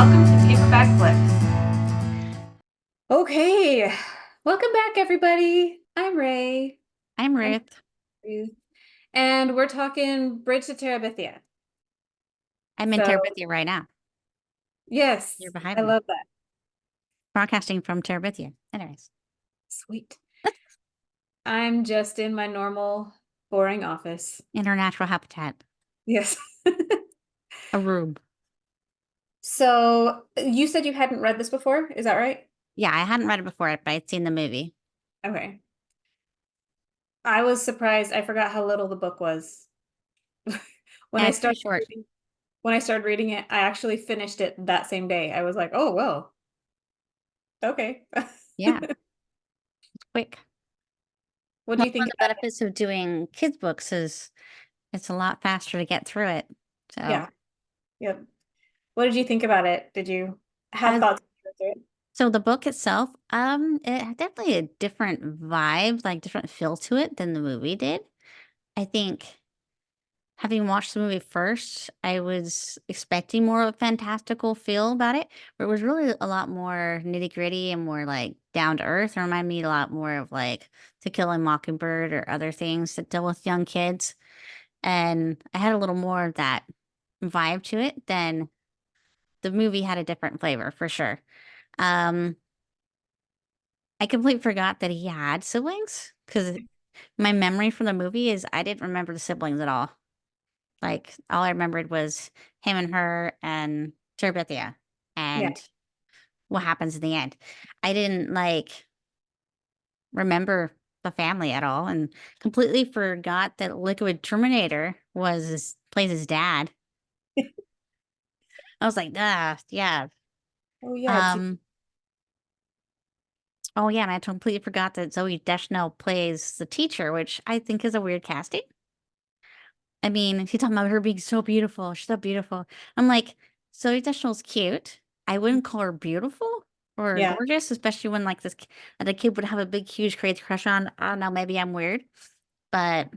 welcome to Paperback Flicks. Okay, welcome back, everybody. I'm Rae. I'm I'm Ruth. Ruth, and we're talking Bridge to Terabithia. I'm in So, Terabithia right now. You're yes, behind I me. love that. Broadcasting from Terabithia. Anyways, Sweet. I'm just in my normal, boring office. in her natural habitat, Yes. a room. So, you said you hadn't read this before, is that right? Yeah, I hadn't read it before, but I'd seen the movie. Okay. I was surprised. I forgot how little the book was. When And I it's pretty started short. reading, when I started reading it, I actually finished it that same day. I was like, "Oh, well, okay." Yeah, it's quick. What do One you of think the about it? benefits of doing kids' books is it's a lot faster to get through it. So, Yeah. Yep. What did you think about it? Did you have as thoughts through it? so the book itself, it had definitely a different vibe, like different feel to it than the movie did. I think having watched the movie first, I was expecting more of a fantastical feel about it, but it was really a lot more nitty-gritty and more, like, down to earth. It reminded me a lot more of, like, To Kill a Mockingbird or other things that deal with young kids, and I had a little more of that vibe to it than the movie had a different flavor, for sure. Um, I completely forgot that he had siblings because my memory from the movie is I didn't remember the siblings at all. Like, all I remembered was him and her and Terabithia Yeah. and what happens in the end. I didn't, like, remember the family at all and completely forgot that Liquid Terminator plays his dad. I was like, "Ah, yeah." Oh yeah, it's Um, oh, yeah, and I completely forgot that Zoe Deschanel plays the teacher, which I think is a weird casting. I mean, she's talking about her being so beautiful. She's so beautiful. I'm like, Zoe Deschanel's cute. I wouldn't call her beautiful or yeah, gorgeous, especially when like the kid would have a big, huge, crazy crush on. I don't know, maybe I'm weird, but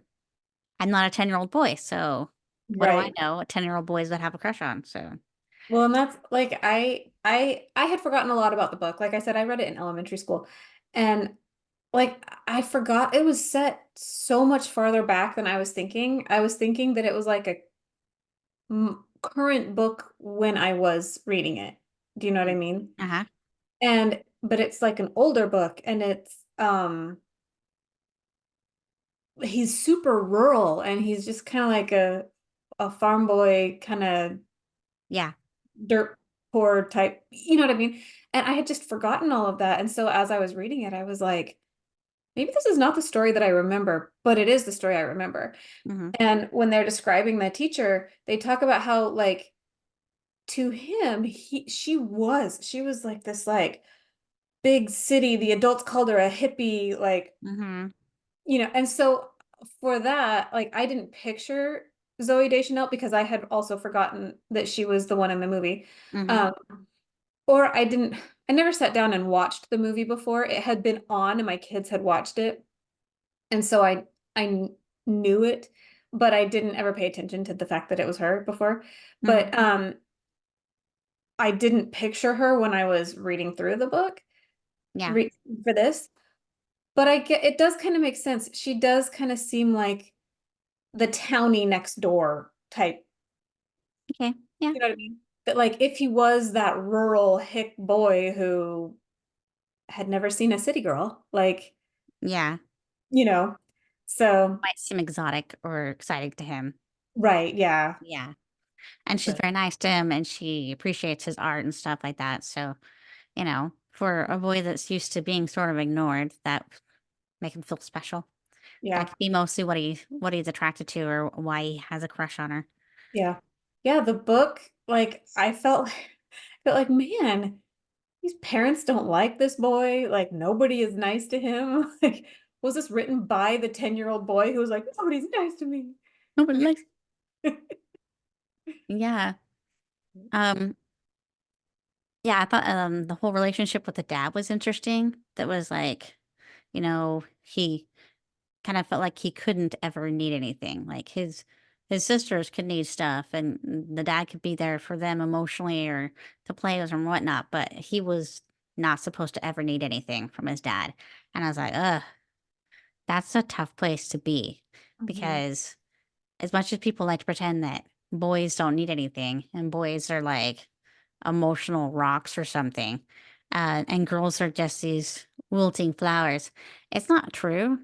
I'm not a 10-year-old boy, so what do I right. know what 10-year-old boys would have a crush on? So Well, and that's like I had forgotten a lot about the book. Like I said, I read it in elementary school, and like I forgot it was set so much farther back than I was thinking. I was thinking that it was like a current book when I was reading it. Do you know what I mean? uh-huh. And but it's like an older book, and it's he's super rural, and he's just kind of like a farm boy, kind of Yeah. dirt poor type, you know what I mean? And I had just forgotten all of that. And so as I was reading it, I was like, maybe this is not the story that I remember, but it is the story I remember. Hmm. And when they're describing the teacher, they talk about how like to him, she was like this like big city. The adults called her a hippie, like, Hmm. and so for that, like I didn't picture Zoe Deschanel because I had also forgotten that she was the one in the movie. Hmm. Um, or I never sat down and watched the movie before. It had been on and my kids had watched it. And so I knew it, but I didn't ever pay attention to the fact that it was her before. Hmm. But I didn't picture her when I was reading through the book Yeah. re for this. But I get it does kind of make sense. She does kind of seem like the townie next door type. Okay. Yeah. You know what I mean? That like if he was that rural hick boy who had never seen a city girl, like, Yeah. you know. So, Might seem exotic or exciting to him. right, yeah. Yeah. And she's But very nice to him and she appreciates his art and stuff like that. So, for a boy that's used to being sort of ignored, that make him feel special. That yeah, could be mostly what he's attracted to or why he has a crush on her. yeah. Yeah, the book, like I felt like, man, these parents don't like this boy. Like nobody is nice to him. Like, was this written by the 10-year-old boy who was like, nobody's nice to me? Nobody likes. Yeah. Um, yeah, I thought the whole relationship with the dad was interesting. That was like, he kind of felt like he couldn't ever need anything. Like his sisters could need stuff and the dad could be there for them emotionally or to play with them and whatnot, but he was not supposed to ever need anything from his dad. And I was like, ugh, that's a tough place to be Mhm. because as much as people like to pretend that boys don't need anything and boys are like emotional rocks or something, and girls are just these wilting flowers, it's not true.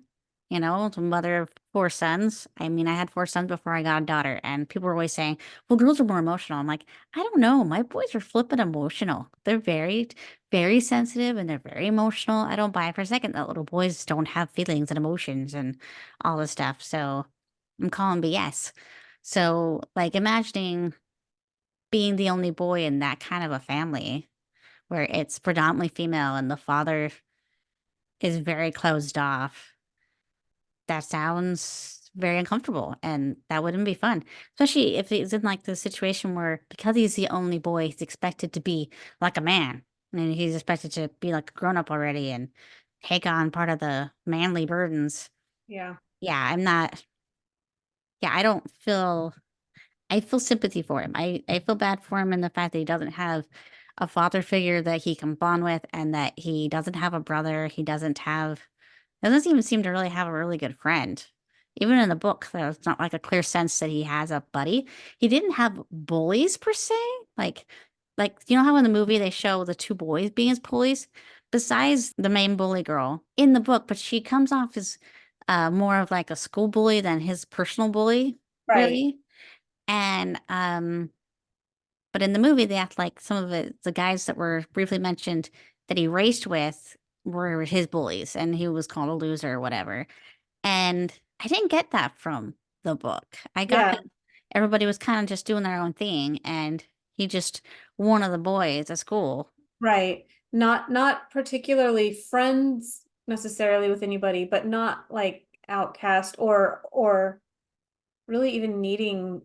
You know, the mother of four sons. I mean, I had four sons before I got a daughter, and people were always saying, well, girls are more emotional. I'm like, I don't know. My boys are flippin' emotional. They're very, very sensitive and they're very emotional. I don't buy it for a second that little boys don't have feelings and emotions and all this stuff. So I'm calling BS. So, like, imagining being the only boy in that kind of a family where it's predominantly female and the father is very closed off, that sounds very uncomfortable and that wouldn't be fun. Especially if he's in like the situation where because he's the only boy, he's expected to be like a man and he's expected to be like a grown up already and take on part of the manly burdens. Yeah. Yeah, I'm not, yeah, I feel sympathy for him. I feel bad for him in the fact that he doesn't have a father figure that he can bond with and that he doesn't have a brother. He doesn't even seem to really have a really good friend. Even in the book, there's not like a clear sense that he has a buddy. He didn't have bullies per se. Like, you know how in the movie they show the two boys being his bullies? Besides the main bully girl in the book, but she comes off as more of like a school bully than his personal bully, Right. really. And but in the movie they act like some of the guys that were briefly mentioned that he raced with were his bullies and he was called a loser or whatever. And I didn't get that from the book. I got Yeah. that everybody was kind of just doing their own thing and he just one of the boys at school. Right. Not particularly friends necessarily with anybody, but not like outcast or really even needing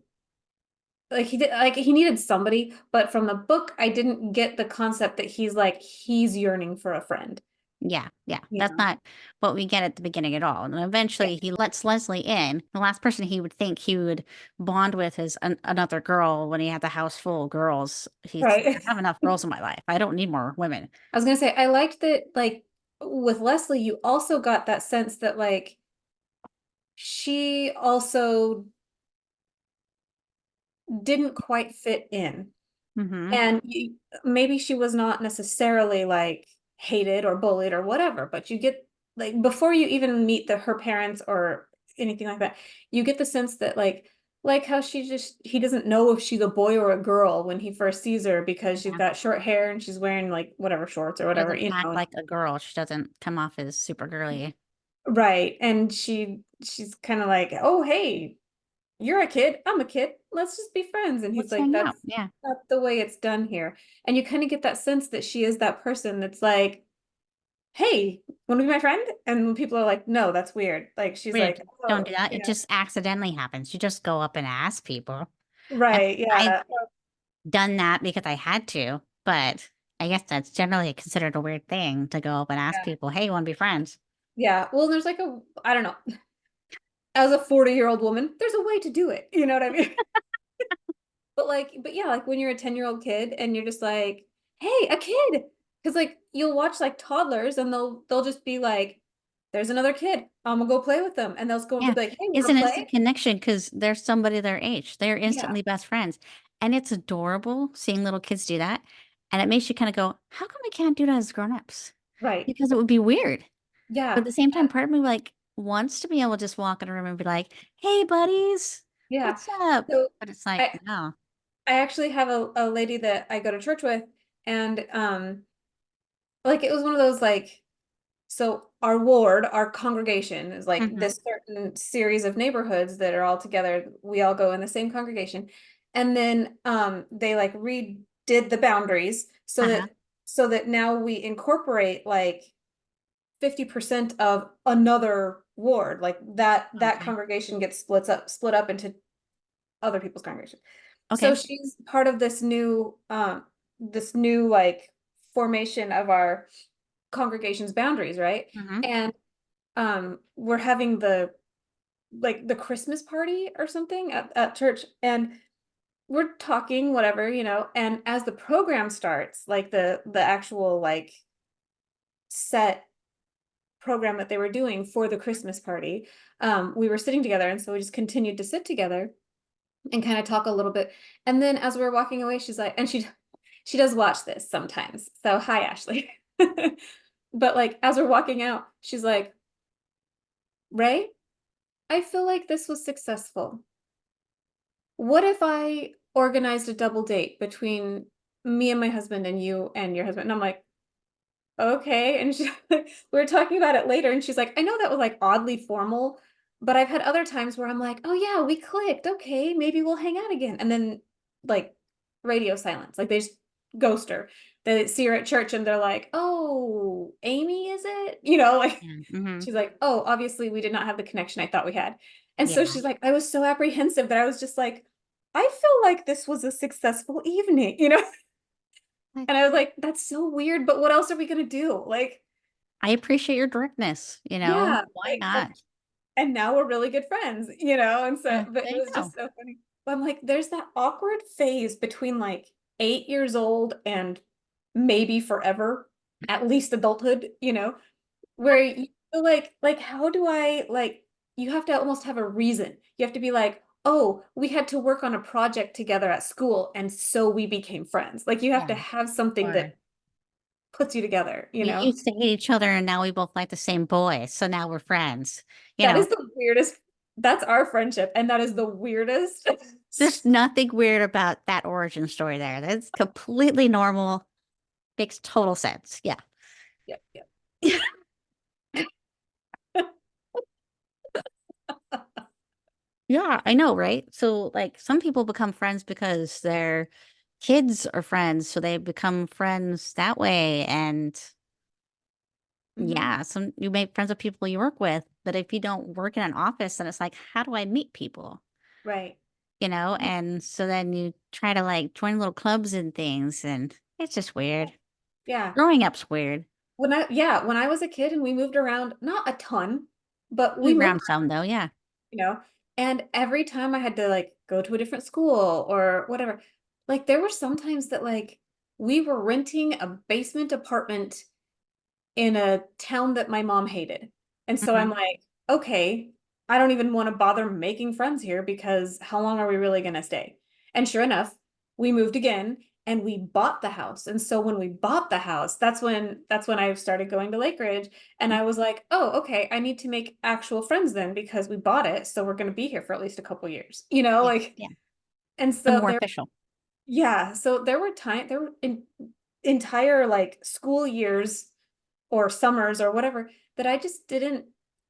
like he needed somebody, but from the book I didn't get the concept that he's yearning for a friend. Yeah, yeah. You That's know. not what we get at the beginning at all. And Yeah. eventually he lets Leslie in. The last person he would think he would bond with is another girl when he had the house full of girls. He's like, Right. I have enough girls in my life. I don't need more women. I was gonna say I liked that like with Leslie, you also got that sense that like she also didn't quite fit in. Hmm. And maybe she was not necessarily like hated or bullied or whatever, but you get like before you even meet her parents or anything like that, you get the sense that like how he doesn't know if she's a boy or a girl when he first sees her because she's Yeah. got short hair and she's wearing like whatever shorts or She whatever, doesn't act like a girl. She doesn't come off as super girly. right. And she's kind of like, oh hey, you're a kid, I'm a kid, let's just be friends. And he's Let's like, hang that's out. Yeah. not the way it's done here. And you kind of get that sense that she is that person that's like, hey, want to be my friend? And when people are like, no, that's weird. Like she's Weird. like, Don't do oh, that. It just accidentally happens. You just go up and ask people. I right, mean, I've yeah, done that because I had to, but I guess that's generally considered a weird thing to go up and ask yeah, people, hey, you want to be friends? yeah. Well, there's like I don't know. As a 40-year-old woman, there's a way to do it. You know what I mean? But yeah, like when you're a 10-year-old kid and you're just like, hey, a kid. Because like you'll watch like toddlers and they'll just be like, there's another kid. I'm gonna go play with them. And they'll go Yeah. be like, hey, It's wanna an play? instant connection because there's somebody their age. They're Yeah, instantly best friends. And it's adorable seeing little kids do that. And it makes you kind of go, how come we can't do that as grown-ups? right. Because it would be weird. But Yeah. at the same time, part of me like wants to be able to just walk in a room and be like, hey, buddies, Yeah. what's up? So But it's like, I no. I actually have a lady that I go to church with, and like it was one of those like so our ward, our congregation is like Hmm. this certain series of neighborhoods that are all together. We all go in the same congregation. And then they like redid the boundaries Uh-huh. so that now we incorporate like 50% of another ward. Like that Okay. congregation gets split up into other people's congregation. So Okay. she's part of this new like formation of our congregation's boundaries, right? Hmm. And we're having like the Christmas party or something at church, and we're talking, whatever, and as the program starts, like the actual like set program that they were doing for the Christmas party, we were sitting together, and so we just continued to sit together and kind of talk a little bit. And then as we were walking away, she's like, and she does watch this sometimes. So hi, Ashley. But like as we're walking out, she's like, Rae, I feel like this was successful. What if I organized a double date between me and my husband and you and your husband? And I'm like, okay. And we were talking about it later, and she's like, I know that was like oddly formal, but I've had other times where I'm like, oh yeah, we clicked. Okay, maybe we'll hang out again. And then like radio silence. Like they just ghost her. They see her at church and they're like, oh, Amy, is it? Like Yeah. Hmm. she's like, oh, obviously we did not have the connection I thought we had. And so Yeah. she's like, I was so apprehensive that I was just like, I feel like this was a successful evening, Like, And I was like, that's so weird, but what else are we gonna do? Like, I appreciate your directness, you know? yeah, Why like, not? and now we're really good friends, And so, Yeah, but it there you was go. just so funny. But I'm like, there's that awkward phase between like 8 years old and maybe forever, at least adulthood, where you feel like, how do I like, you have to almost have a reason. You have to be like, oh, we had to work on a project together at school, and so we became friends. Like, you have Yeah. to have something Or that puts you together, we used to hate each other and now we both like the same boy. So now we're friends. You That know, is the weirdest. That's our friendship, and that is the weirdest. there's nothing weird about that origin story there. That's completely normal. Makes total sense. Yeah. Yep, yep. Yeah, I know, right? So, like, some people become friends because their kids are friends, so they become friends that way. And Hmm. yeah, some you make friends with people you work with, but if you don't work in an office, then it's like, how do I meet people? Right. You know? And so then you try to like join little clubs and things, and it's just weird. Yeah. Growing up's weird. When I was a kid and we moved around, not a ton, but we Move moved, around some though, yeah. you know, and every time I had to like go to a different school or whatever, like there were some times that like we were renting a basement apartment in a town that my mom hated. And so I'm Hmm. like, okay, I don't even want to bother making friends here because how long are we really going to stay? And sure enough, we moved again and we bought the house. And so when we bought the house, that's when I started going to Lake Ridge, and I was like, "Oh, okay, I need to make actual friends then because we bought it, so we're going to be here for at least a couple years." Yeah, Like, yeah. and The so more there official. yeah, so there were entire like school years or summers or whatever that I just didn't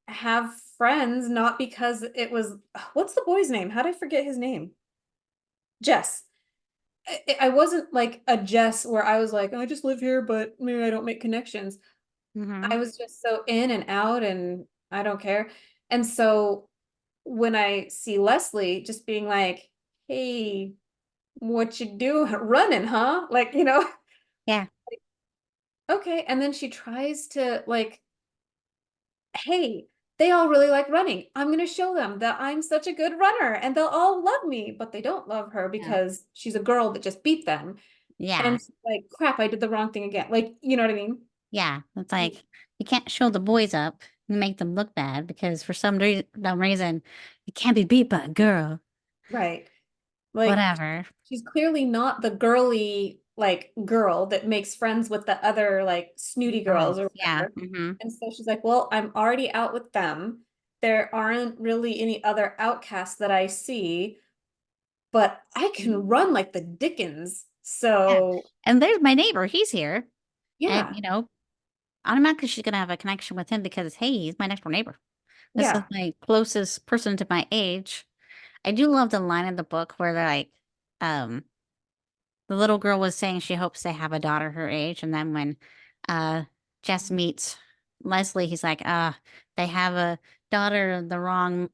have friends, not because it was, what's the boy's name? How did I forget his name? Jess. I wasn't like a Jess where I was like, "Oh, I just live here, but maybe I don't make connections." I Hmm. was just so in and out and I don't care. And so when I see Leslie just being like, hey, what you do running, huh? Like, Yeah, okay. And then she tries to like, hey, they all really like running. I'm going to show them that I'm such a good runner and they'll all love me, but they don't love her yeah, because she's a girl that just beat them. And yeah, she's like, crap, I did the wrong thing again. Like, you know what I mean? yeah. It's like you can't show the boys up and make them look bad because for some dumb reason you can't be beat by a girl. Right. Like, Whatever. she's clearly not the girly, like, girl that makes friends with the other, like, snooty girls Girls. or Yeah. whatever. Hmm. And so she's like, well, I'm already out with them. There aren't really any other outcasts that I see, but I can run like the Dickens. Yeah. So, And there's my neighbor. He's here. And, yeah, you know, automatically she's going to have a connection with him because, hey, he's my next door neighbor. This is yeah, my closest person to my age. I do love the line in the book where they're like, um, the little girl was saying she hopes they have a daughter her age. And then when uh, Jess meets Leslie, he's like, they have a daughter the wrong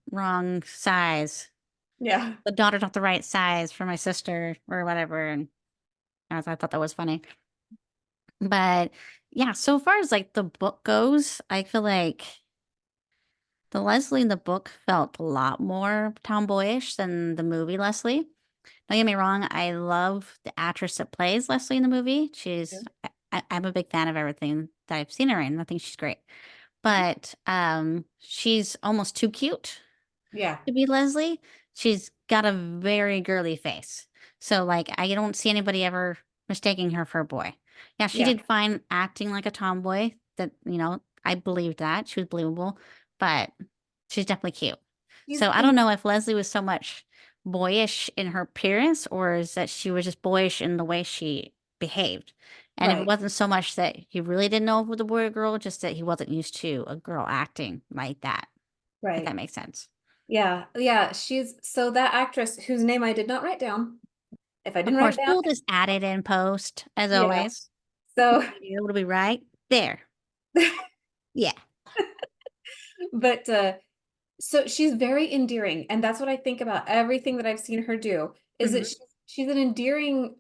size. yeah. The daughter's not the right size for my sister or whatever. And I thought that was funny. But yeah, so far as like the book goes, I feel like The Leslie in the book felt a lot more tomboyish than the movie Leslie. Don't get me wrong, I love the actress that plays Leslie in the movie. I'm a big fan of everything that I've seen her in. I think she's great. But she's almost too cute Yeah, to be Leslie. She's got a very girly face. So like I don't see anybody ever mistaking her for a boy. Yeah, she yeah. did fine acting like a tomboy. That, I believed that. She was believable, but she's definitely cute. She's So I don't in know if Leslie was so much boyish in her appearance or is that she was just boyish in the way she behaved. And if it right, wasn't so much that he really didn't know if it was a boy or girl, just that he wasn't used to a girl acting like that, if that right. makes sense. Yeah, yeah. She's so that actress whose name I did not write down. If I Of didn't write course, it down, we'll just add it in post, as yeah. always. So, It'll be right there. Yeah. but so she's very endearing, and that's what I think about everything that I've seen her do, is that Hmm. she's an endearing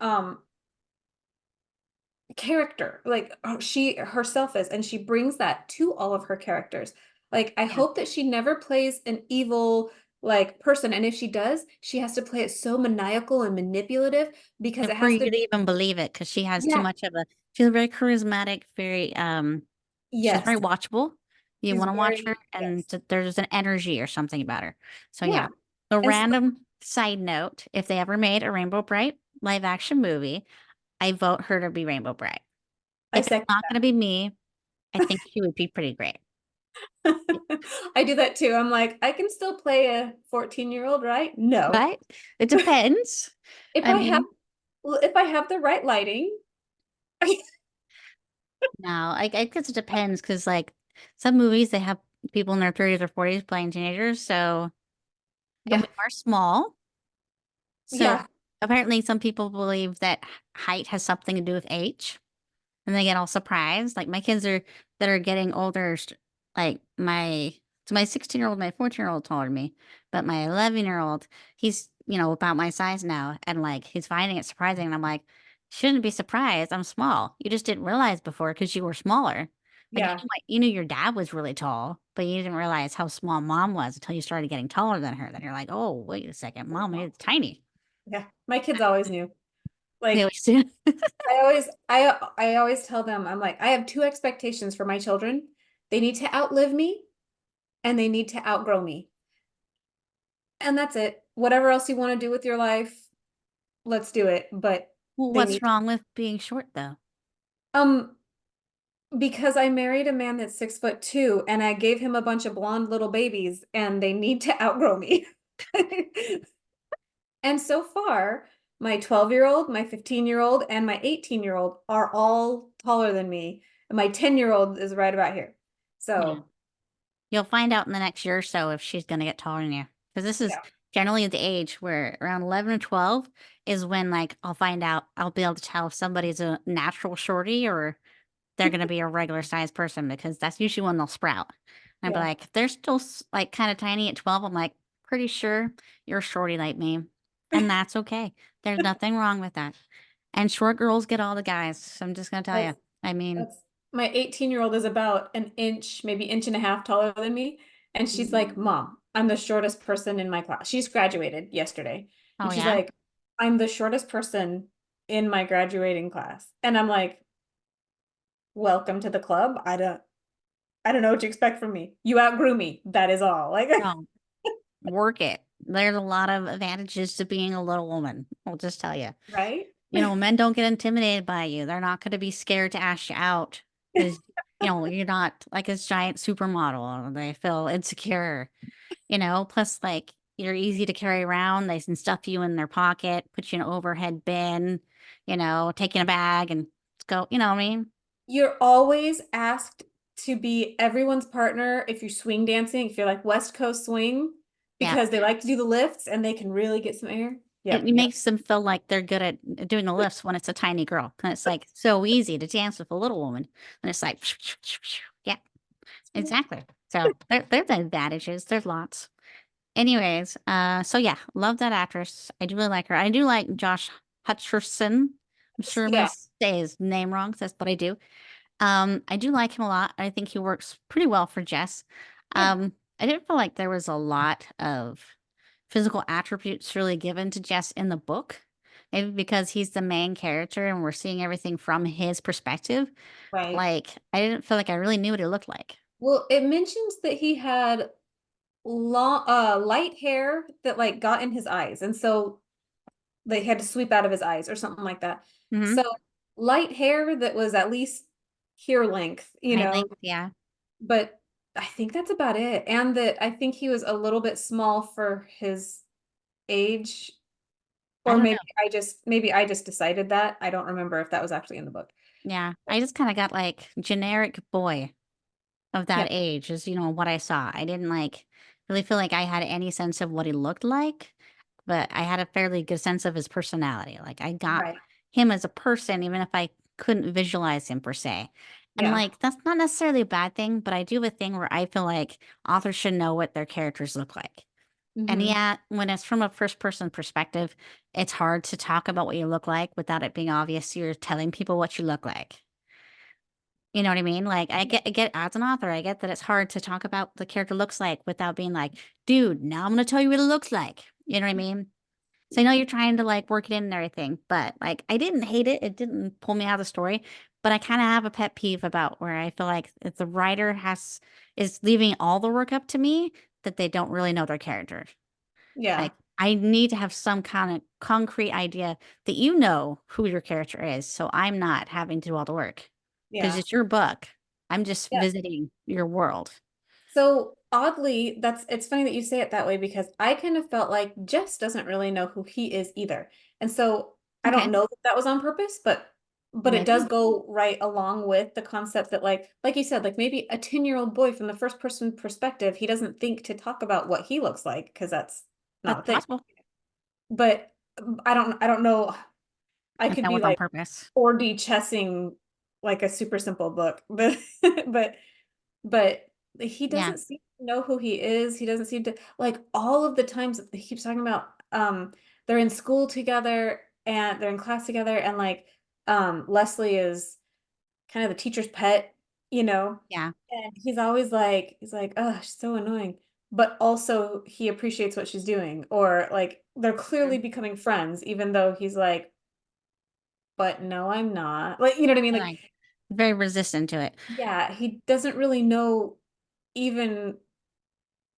character. Like she herself is, and she brings that to all of her characters. Like I Yeah. hope that she never plays an evil like person, and if she does, she has to play it so maniacal and manipulative because And it for has you to to be, even believe it, because yeah, she's very charismatic, very, she's yes. very watchable. You She's want to watch her, very, and yes. there's an energy or something about her. So yeah. Yeah. A And so random side note, if they ever made a Rainbow Bright live action movie, I vote her to be Rainbow Bright. I If it's second not going to be me, I think she would be pretty great. that. I do that too. I'm like, I can still play a 14-year-old, right? No. Right? It depends. If I I have mean, if I have the right lighting, no, I guess it depends because, like, some movies they have people in their 30s or 40s playing teenagers. So, and yeah, we are small. So, yeah, apparently, some people believe that height has something to do with age. And they get all surprised. Like my kids are that are getting older, like my 16-year-old, my 14-year-old taller than me, but my 11-year-old, he's, about my size now. And like he's finding it surprising. And I'm like, shouldn't be surprised. I'm small. You just didn't realize before because you were smaller. Like yeah. you knew your dad was really tall, but you didn't realize how small mom was until you started getting taller than her. Then you're like, oh, wait a second, mom is tiny. Yeah. My kids always knew. They Like always do. I always tell them, I'm like, I have two expectations for my children. They need to outlive me and they need to outgrow me. And that's it. Whatever else you want to do with your life, let's do it. But Well, they what's need wrong with being short though? um because I married a man that's 6'2" and I gave him a bunch of blonde little babies and they need to outgrow me. And so far, my 12-year-old, my 15-year-old, and my 18-year-old are all taller than me. And my 10-year-old is right about here. Yeah. So, You'll find out in the next year or so if she's going to get taller than you. Because this is yeah. generally the age where around 11 or 12 is when, like, I'll find out, I'll be able to tell if somebody's a natural shorty or they're going to be a regular sized person because that's usually when they'll sprout. And I'll be Yeah. like, if they're still like kind of tiny at 12, I'm like, pretty sure you're a shorty like me. And that's okay. There's nothing wrong with that. And short girls get all the guys. So I'm just going to tell you. That's I mean, that's my 18-year-old is about an inch, maybe inch and a half taller than me. And she's like, Mom, I'm the shortest person in my class. She's graduated yesterday. oh And she's yeah. like, I'm the shortest person in my graduating class. And I'm like, welcome to the club. I don't know what you expect from me. You outgrew me. That is all. Like, No. Work it. There's a lot of advantages to being a little woman. I'll just tell you. right? Men don't get intimidated by you. They're not going to be scared to ask you out because, you're not like a giant supermodel. They feel insecure, plus like you're easy to carry around. They can stuff you in their pocket, put you in an overhead bin, take you in a bag and go, you know what I mean? You're always asked to be everyone's partner if you're swing dancing, if you're like West Coast swing, Yeah. because they like to do the lifts and they can really get some air. It Yep, yep. makes them feel like they're good at doing the lifts when it's a tiny girl. And it's like so easy to dance with a little woman. And it's like, yeah, exactly. So there's advantages. There's lots. Anyways, so yeah, love that actress. I do really like her. I do like Josh Hutcherson. I'm sure I'm gonna Yeah. say his name wrong, 'cause that's what I do. I do like him a lot. I think he works pretty well for Jess. Yeah. I didn't feel like there was a lot of physical attributes really given to Jess in the book. Maybe because he's the main character and we're seeing everything from his perspective. Right. Like, I didn't feel like I really knew what he looked like. Well, it mentions that he had long light hair that like got in his eyes, and so they had to sweep out of his eyes or something like that. Hmm. So light hair that was at least here length, Eye length, yeah. but I think that's about it. And that I think he was a little bit small for his age, I or don't know. maybe I just decided that. I don't remember if that was actually in the book. Yeah. I just kind of got like generic boy of Yeah, that age is, what I saw. I didn't like really feel like I had any sense of what he looked like, but I had a fairly good sense of his personality. Like I got right. him as a person, even if I couldn't visualize him per se. And Yeah. like that's not necessarily a bad thing, but I do have a thing where I feel like authors should know what their characters look like. And Hmm. yeah, when it's from a first person perspective, it's hard to talk about what you look like without it being obvious you're telling people what you look like. You know what I mean? Like I get as an author, I get that it's hard to talk about what the character looks like without being like, dude, now I'm gonna tell you what it looks like. You know what I mean? So I know you're trying to like work it in and everything, but like I didn't hate it. It didn't pull me out of the story. But I kind of have a pet peeve about where I feel like if the writer is leaving all the work up to me, that they don't really know their characters. Yeah. Like I need to have some kind of concrete idea that you know who your character is. So I'm not having to do all the work because Yeah. it's your book. I'm just Yeah. visiting your world. So oddly, it's funny that you say it that way because I kind of felt like Jess doesn't really know who he is either. And so I Okay. don't know that that was on purpose, but it does Maybe. go right along with the concept that like you said, like maybe a 10-year-old boy from the first person perspective, he doesn't think to talk about what he looks like because that's not That's a thing. possible. But I don't know. I If could that be was on like purpose. 4D chessing like a super simple book. But but he Yeah. doesn't seem to know who he is. He doesn't seem to like all of the times that he keeps talking about they're in school together and they're in class together and like Leslie is kind of the teacher's pet, you know. Yeah. And he's like, oh, she's so annoying. But also he appreciates what she's doing. Or like they're clearly Mhm. becoming friends, even though he's like, but no, I'm not. Like, you know what I mean? They're Like, like very resistant to it. yeah, he doesn't really know even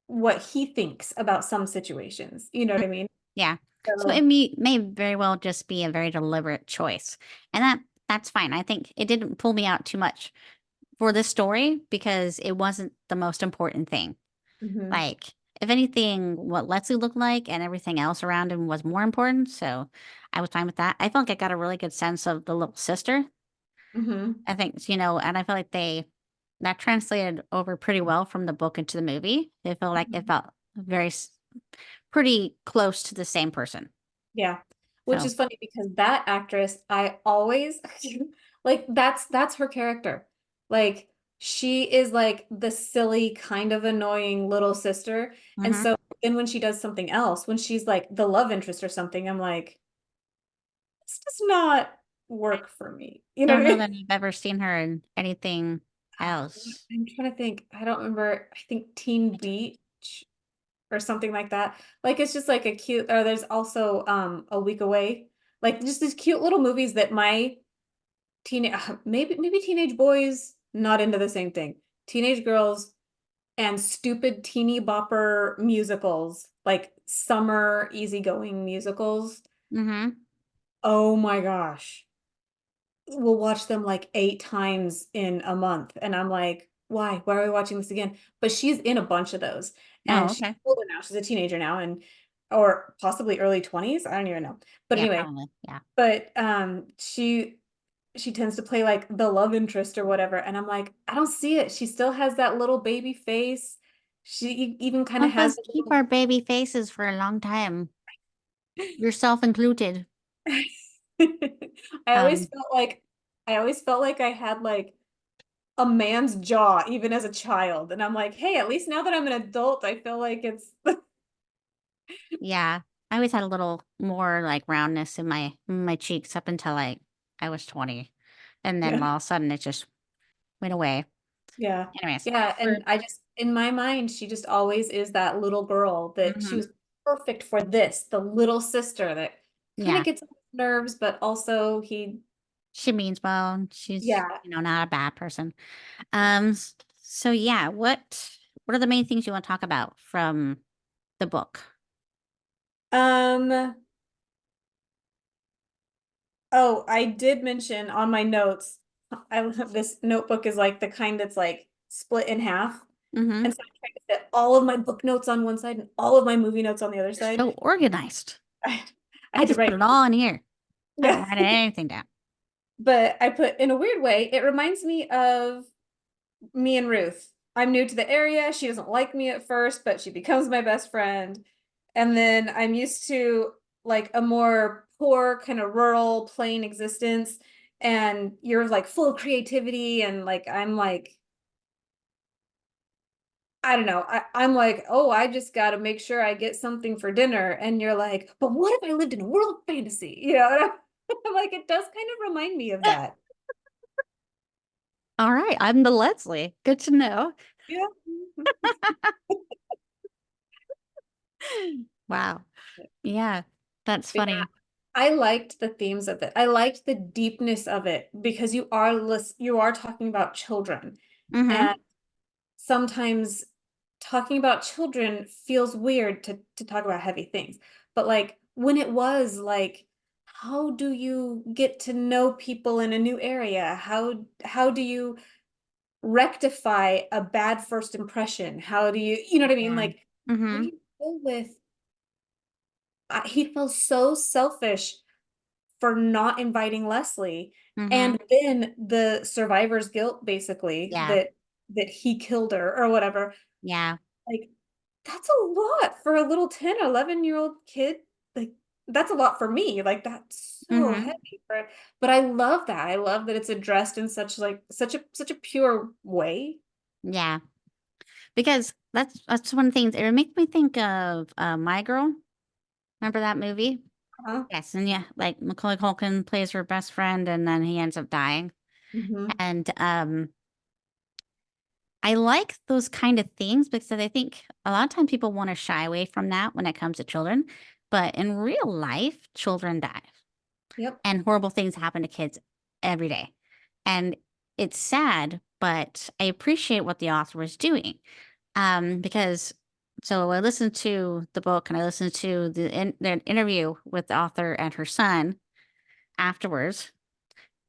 what he thinks about some situations. You know what Mm. I mean? Yeah. So it So, may very well just be a very deliberate choice. And that's fine. I think it didn't pull me out too much for this story because it wasn't the most important thing. mhm, Like, if anything, what Leslie looked like and everything else around him was more important. So I was fine with that. I felt like I got a really good sense of the little sister. mhm, I think, and I feel like that translated over pretty well from the book into the movie. It mhm. felt pretty close to the same person. Yeah. Which So, is funny because that actress, I always like that's her character. Like she is like the silly, kind of annoying little sister. And hmm so then when she does something else, when she's like the love interest or something, I'm like, this does not work for me. You I know don't what I know mean? that I've ever seen her in anything else. I'm trying to think. I don't remember. I think Teen Beach or something like that. Like it's just like a cute, or there's also A Week Away. Like just these cute little movies that my teenage maybe teenage boys not into the same thing. Teenage girls and stupid teeny bopper musicals, like summer easygoing musicals. Hmm. Oh my gosh. We'll watch them like 8 times in a month. And I'm like, why? Why are we watching this again? But she's in a bunch of those. Oh, And she's okay. older now. She's a teenager now and or possibly early 20s. I don't even know. But Yeah, anyway, probably. Yeah. but she tends to play like the love interest or whatever. And I'm like, I don't see it. She still has that little baby face. She even kind of Let has us a keep little our baby faces for a long time, yourself included. I always Um, felt like I had like a man's jaw even as a child. And I'm like, hey, at least now that I'm an adult, I feel like it's yeah. I always had a little more like roundness in my cheeks up until I was 20. And then yeah. all of a sudden it just went away. Yeah. Anyways, Yeah. we're And I just in my mind, she just always is that little girl that she Mhm. was perfect for this, the little sister that kind of Yeah. gets on his nerves, but also She means well. She's, yeah. not a bad person. So yeah, what are the main things you want to talk about from the book? Um, oh, I did mention on my notes, this notebook is like the kind that's like split in half. Mm-hmm. And so I tried to fit all of my book notes on one side and all of my movie notes on the other You're side. so organized. I, I I had to just put write, it all in here. I don't yeah. write anything down. But I put in a weird way, it reminds me of me and Ruth. I'm new to the area. She doesn't like me at first, but she becomes my best friend. And then I'm used to like a more poor, kind of rural, plain existence. And you're like full of creativity. And like, I'm like, I don't know. I'm like, oh, I just got to make sure I get something for dinner. And you're like, but what if I lived in a world of fantasy? You know, and I'm like, it does kind of remind me of that. All right, I'm the Leslie. Good to know. Yeah. Wow. Yeah, that's But yeah, funny. I liked the themes of it. I liked the deepness of it because you are talking about children. Mm-hmm. And sometimes talking about children feels weird to talk about heavy things. But like when it was like, how do you get to know people in a new area? How do you rectify a bad first impression? How do you know what I mean? Yeah. Like how do Mm-hmm. you deal with he feels so selfish for not inviting Leslie. Mm-hmm. And then the survivor's guilt, basically, Yeah. that he killed her or whatever. Yeah. Like, that's a lot for a little 10 or 11-year-old kid. Like, that's a lot for me. Like, that's so Mm-hmm. heavy for, but I love that. I love that it's addressed in such a pure way. Yeah. Because that's one thing. It makes me think of My Girl. Remember that movie? Uh-huh. Yes, and yeah, like Macaulay Culkin plays her best friend, and then he ends up dying. Hmm. And I like those kind of things because I think a lot of times people want to shy away from that when it comes to children. But in real life, children die Yep. and horrible things happen to kids every day. And it's sad, but I appreciate what the author was doing. Because so I listened to the book and I listened to the interview with the author and her son afterwards.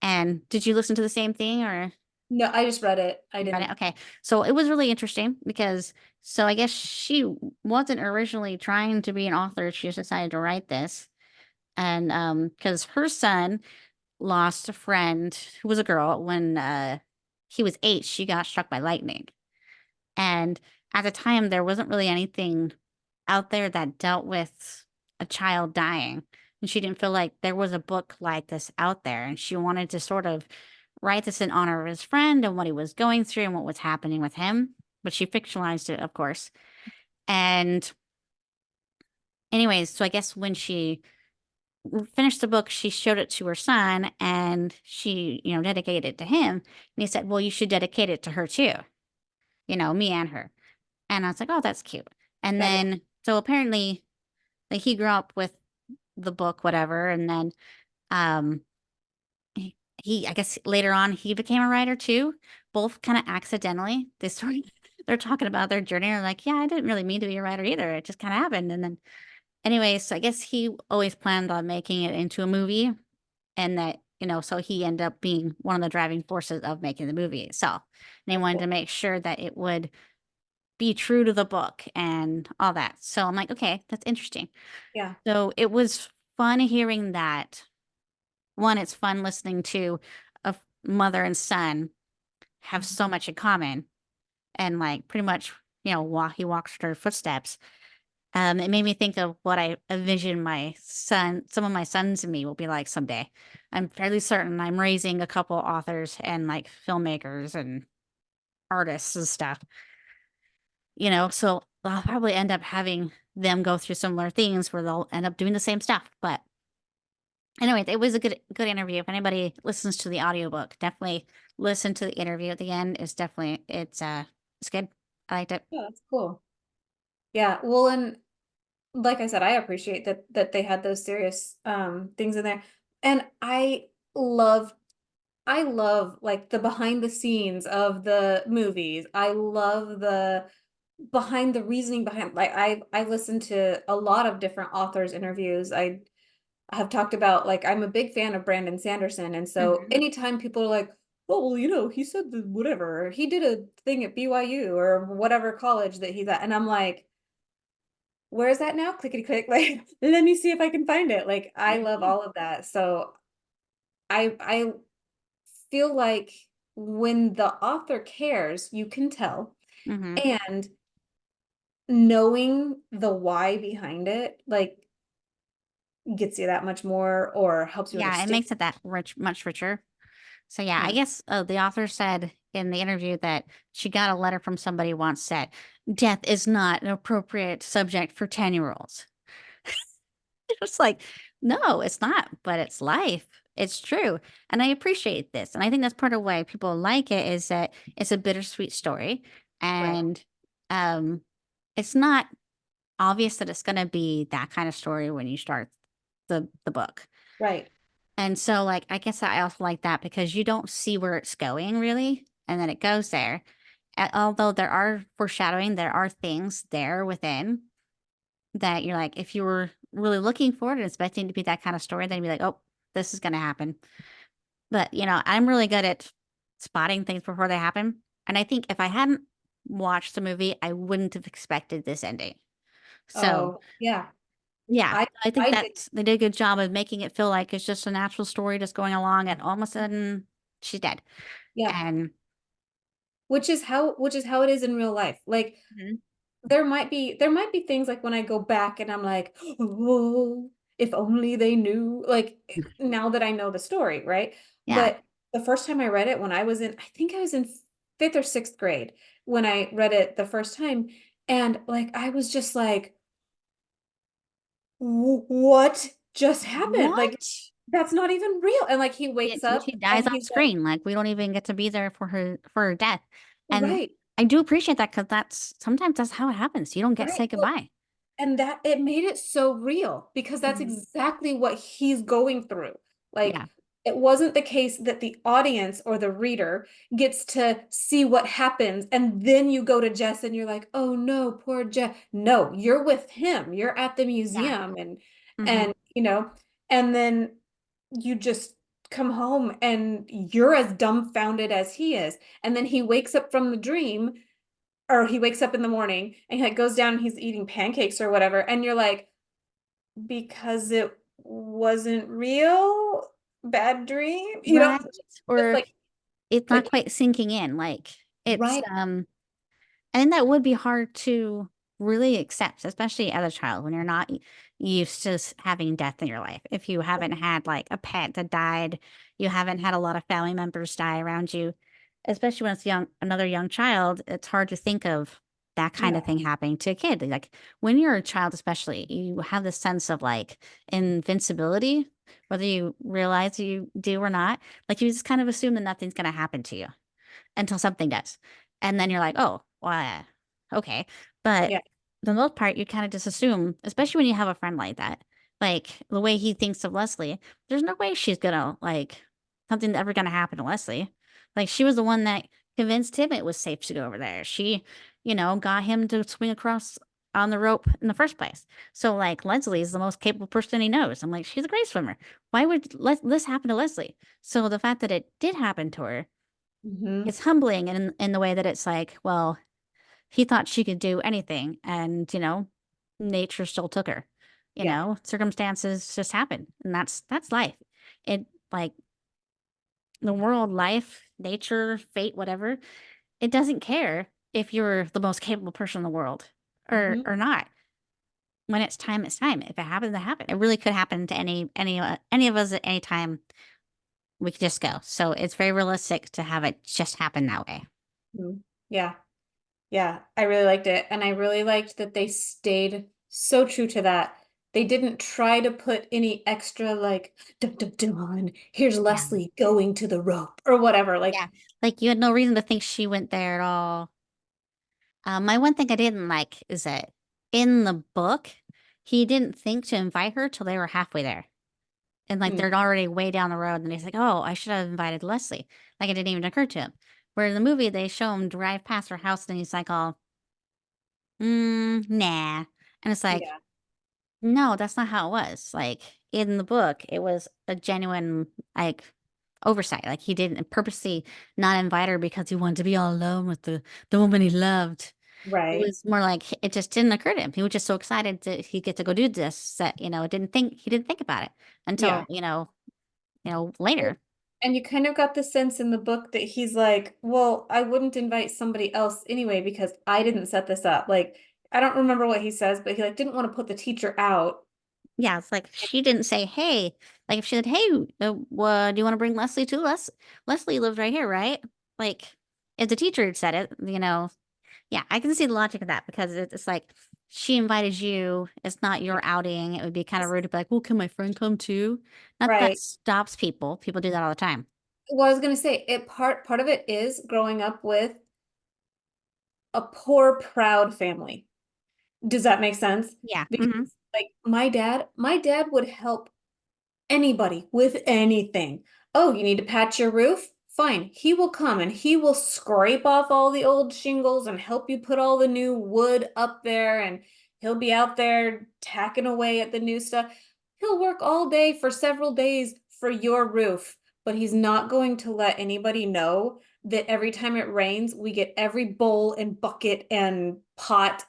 And did you listen to the same thing or No, I just read it. I you read it? didn't. Okay. So it was really interesting because so I guess she wasn't originally trying to be an author. She just decided to write this. And because her son lost a friend who was a girl when he was 8, she got struck by lightning. And at the time there wasn't really anything out there that dealt with a child dying. And she didn't feel like there was a book like this out there. And she wanted to sort of write this in honor of his friend and what he was going through and what was happening with him. But she fictionalized it, of course. And, anyways, so I guess when she finished the book, she showed it to her son and she, dedicated it to him. And he said, well, you should dedicate it to her too, me and her. And I was like, oh, that's cute. And That is, then, so apparently, like he grew up with the book, whatever. And then um I guess later on he became a writer too, both kind of accidentally. They're talking about their journey. They're like, yeah, I didn't really mean to be a writer either. It just kind of happened. And then anyway, so I guess he always planned on making it into a movie and that, so he ended up being one of the driving forces of making the movie. So and they that's wanted to cool. make sure that it would be true to the book and all that. So I'm like, okay, that's interesting. Yeah. So it was fun hearing that. One, it's fun listening to a mother and son have Mhm. so much in common and like pretty much, he walks her footsteps. It made me think of what I envision some of my sons and me will be like someday. I'm fairly certain I'm raising a couple authors and like filmmakers and artists and stuff, so I'll probably end up having them go through similar things where they'll end up doing the same stuff. But anyway, it was a good interview. If anybody listens to the audiobook, definitely listen to the interview at the end. It's good. I liked it. Yeah, that's cool. Yeah. Well, and like I said, I appreciate that they had those serious things in there. And I love like the behind the scenes of the movies. I love the behind the reasoning behind like I listened to a lot of different authors interviews. I have talked about like I'm a big fan of Brandon Sanderson, and so Mhm. anytime people are like, "Oh, well, he said the whatever, or he did a thing at BYU or whatever college that he's at," and I'm like, "Where is that now? Clickety click, like let me see if I can find it." Like I love Mhm. all of that, so I feel like when the author cares, you can tell, Mhm. and knowing the why behind it, like gets you that much more or helps you Yeah, it understand. makes it that much richer. So yeah, I Yeah. guess the author said in the interview that she got a letter from somebody once said, "Death is not an appropriate subject for 10-year-olds." It's like, no, it's not, but it's life. It's true. And I appreciate this. And I think that's part of why people like it is that it's a bittersweet story. Right. And um it's not obvious that it's gonna be that kind of story when you start the book. Right. And so like I guess I also like that because you don't see where it's going really, and then it goes there. Although there are foreshadowing, there are things there within that you're like, if you were really looking for it and expecting it to be that kind of story, then you'd be like, oh, this is going to happen. But, I'm really good at spotting things before they happen. And I think if I hadn't watched the movie, I wouldn't have expected this ending. So, Oh, yeah. yeah, I I think I did. that they did a good job of making it feel like it's just a natural story just going along, and all of a sudden she's dead. Yeah. And Which is how it is in real life. Like Mhm. there might be things like when I go back and I'm like, oh, if only they knew, like now that I know the story, right? Yeah. But the first time I read it when I think I was in fifth or sixth grade when I read it the first time. And like I was just like, What just happened?" Like, What? that's not even real, and, like, he Yeah, wakes and up she dies and off he's like screen, like, we don't even get to be there for her death, and right, I do appreciate that because that's sometimes that's how it happens, you don't get to right, say well, goodbye. and that it made it so real because that's Mhm. exactly what he's going through. Like, Yeah, it wasn't the case that the audience or the reader gets to see what happens, and then you go to Jess and you're like, "Oh, no, poor Jess." No, you're with him, you're at the yeah, museum mhm. and then you just come home and you're as dumbfounded as he is, and then he wakes up from the dream or he wakes up in the morning and he like goes down and he's eating pancakes or whatever and you're like because it wasn't real bad dream Right, just or it's not like quite sinking in, like, it's, right. and that would be hard to really accept, especially as a child when you're not used to having death in your life. If you haven't had like a pet that died, you haven't had a lot of family members die around you, especially when it's another young child, it's hard to think of that kind of Yeah. thing happening to a kid. Like when you're a child, especially, you have this sense of like invincibility, whether you realize you do or not. Like you just kind of assume that nothing's going to happen to you until something does. And then you're like, oh, well, okay. But Yeah. for the most part, you kind of just assume, especially when you have a friend like that, like the way he thinks of Leslie, there's no way she's gonna like something's ever gonna happen to Leslie. Like she was the one that convinced him it was safe to go over there. She, got him to swing across on the rope in the first place. So like Leslie is the most capable person he knows. I'm like, she's a great swimmer. Why would this happen to Leslie? So the fact that it did happen to her, Hmm. it's humbling in the way that it's like, well, he thought she could do anything, and nature still took her. Yeah. Circumstances just happen, and that's life. It like the world, life, nature, fate, whatever. It doesn't care if you're the most capable person in the world or Hmm. not. When it's time, it's time. If it happens, it happens. It really could happen to any of us at any time. We could just go. So it's very realistic to have it just happen that way. Yeah. Yeah, I really liked it. And I really liked that they stayed so true to that. They didn't try to put any extra like dun, dun, dun, here's Yeah. Leslie going to the rope or whatever. Like, Yeah. Like you had no reason to think she went there at all. My one thing I didn't like is that in the book, he didn't think to invite her till they were halfway there. And like Hmm. they're already way down the road, and he's like, "Oh, I should have invited Leslie." Like it didn't even occur to him. Where in the movie they show him drive past her house, and he's like, "Oh, nah." And it's like, Yeah. no, that's not how it was. Like in the book, it was a genuine like oversight. Like he didn't purposely not invite her because he wanted to be all alone with the woman he loved. It Right. was more like it just didn't occur to him. He was just so excited that he get to go do this that, he didn't think about it Yeah. until, later. And you kind of got the sense in the book that he's like, well, I wouldn't invite somebody else anyway because I didn't set this up. Like, I don't remember what he says, but he like didn't want to put the teacher out. Yeah, it's like she didn't say, "Hey," like if she said, "Hey, do you want to bring Leslie too? Leslie lives right here, right?" Like if the teacher had said it, yeah, I can see the logic of that because it's like she invited you. It's not Yeah. your outing. It would be kind of rude to be like, "Well, can my friend come too?" Not that Right. stops people. People do that all the time. Well, I was gonna say it part of it is growing up with a poor, proud family. Does that make sense? Yeah. Because like my dad would help anybody with anything. Oh, you need to patch your roof? Fine. He will come and he will scrape off all the old shingles and help you put all the new wood up there. And he'll be out there tacking away at the new stuff. He'll work all day for several days for your roof, but he's not going to let anybody know that every time it rains, we get every bowl and bucket and pot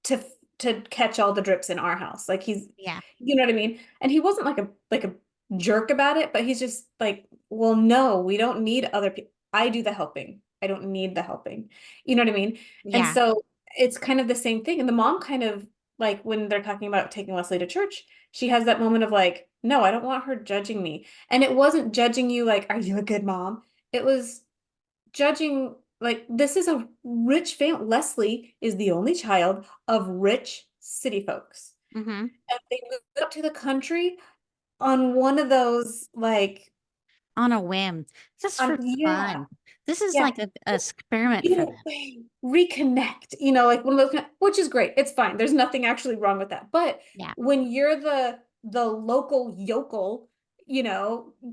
to to catch all the drips in our house. Like he's, Yeah. you know what I mean? And he wasn't like a jerk about it, but he's just like, well, no, we don't need other people. I do the helping. I don't need the helping. You know what I mean? And Yeah. so it's kind of the same thing. And the mom kind of like when they're talking about taking Leslie to church, she has that moment of like, no, I don't want her judging me. And it wasn't judging you like, are you a good mom? It was judging like this is a rich family. Leslie is the only child of rich city folks. Mm-hmm. And they moved up to the country on one of those like On a whim, just on for yeah, fun. This is yeah. like a experiment for Get them. away, reconnect, like one of those, which is great. It's fine. There's nothing actually wrong with that. But Yeah. when you're the local yokel,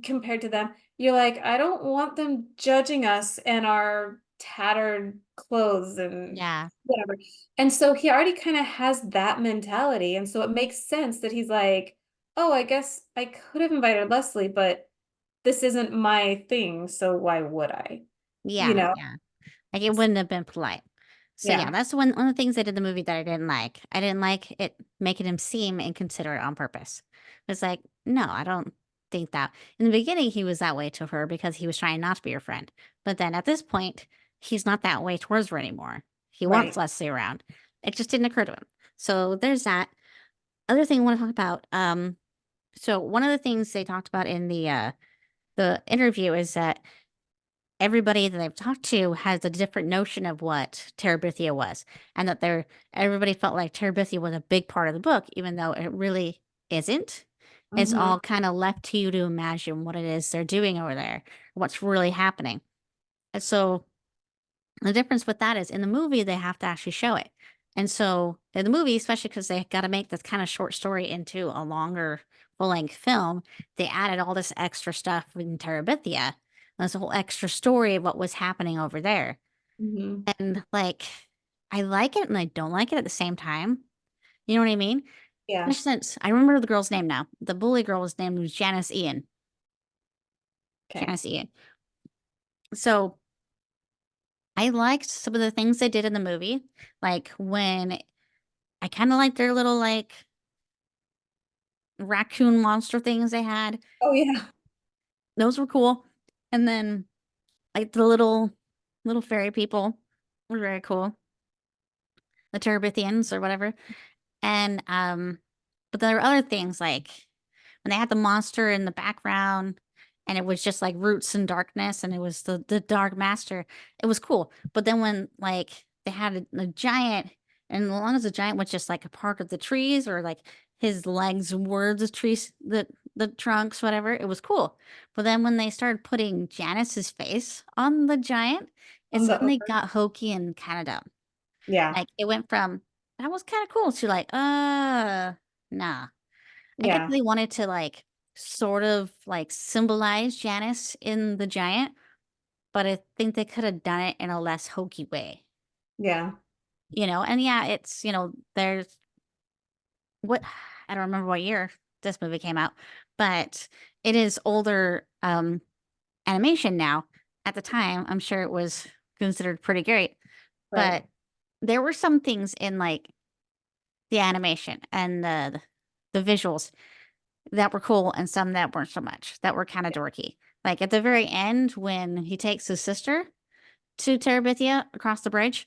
compared to them, you're like, I don't want them judging us and our tattered clothes and Yeah. whatever. And so he already kind of has that mentality. And so it makes sense that he's like, oh, I guess I could have invited Leslie, but this isn't my thing, so why would I? You Yeah. know? Yeah. Like it wouldn't have been polite. So yeah, Yeah. that's one of the things they did in the movie that I didn't like. I didn't like it making him seem inconsiderate on purpose. It's like, no, I don't think that. In the beginning, he was that way to her because he was trying not to be her friend. But then at this point, he's not that way towards her anymore. He wants Right. Leslie around. It just didn't occur to him. So there's that. Other thing I want to talk about. So one of the things they talked about in the interview is that everybody that they've talked to has a different notion of what Terabithia was, and that everybody felt like Terabithia was a big part of the book, even though it really isn't. It's Hmm. all kind of left to you to imagine what it is they're doing over there, what's really happening. And so the difference with that is in the movie, they have to actually show it. And so in the movie, especially because they got to make this kind of short story into a longer full length film, they added all this extra stuff in Terabithia. There's a whole extra story of what was happening over there. Hmm. And like, I like it and I don't like it at the same time. You know what I mean? For Yeah. instance, I remember the girl's name now. The bully girl was named was Janice Ian. Okay. Janice Ian. So I liked some of the things they did in the movie. Like when I kind of liked their little like raccoon monster things they had. Oh yeah. Those were cool. And then like the little fairy people were very cool. The Terabithians or whatever. And but there were other things like when they had the monster in the background and it was just like roots and darkness and it was the dark master. It was cool. But then when like they had a giant and as long as the giant was just like a part of the trees or like his legs were the trees the trunks, whatever, it was cool. But then when they started putting Janice's face on the giant, it On the suddenly ogre. got hokey and kind of dumb. Yeah. Like it went from that was kind of cool to like, nah. I get that Yeah. they wanted to like sort of like symbolize Janice in the giant, but I think they could have done it in a less hokey way, Yeah. and yeah, it's, there's what I don't remember what year this movie came out, but it is older animation now. At the time, I'm sure it was considered pretty great, Right. but there were some things in like the animation and the visuals that were cool and some that weren't so much, that were kind of dorky. Like at the very end when he takes his sister to Terabithia across the bridge,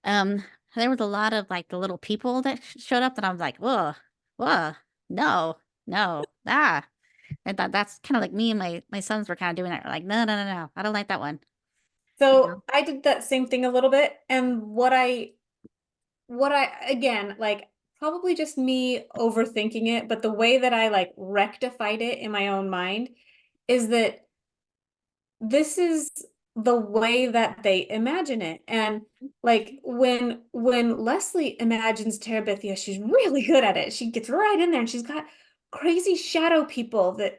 um, there was a lot of like the little people that showed up, and I was like, whoa, whoa, no, no, ah. I thought that's kind of like me and my sons were kind of doing that. We're like, no, no, no, no, I don't like that one. You know? So I did that same thing a little bit. And again, like probably just me overthinking it, but the way that I like rectified it in my own mind is that this is the way that they imagine it. And like when Leslie imagines Terabithia, she's really good at it. She gets right in there and she's got crazy shadow people that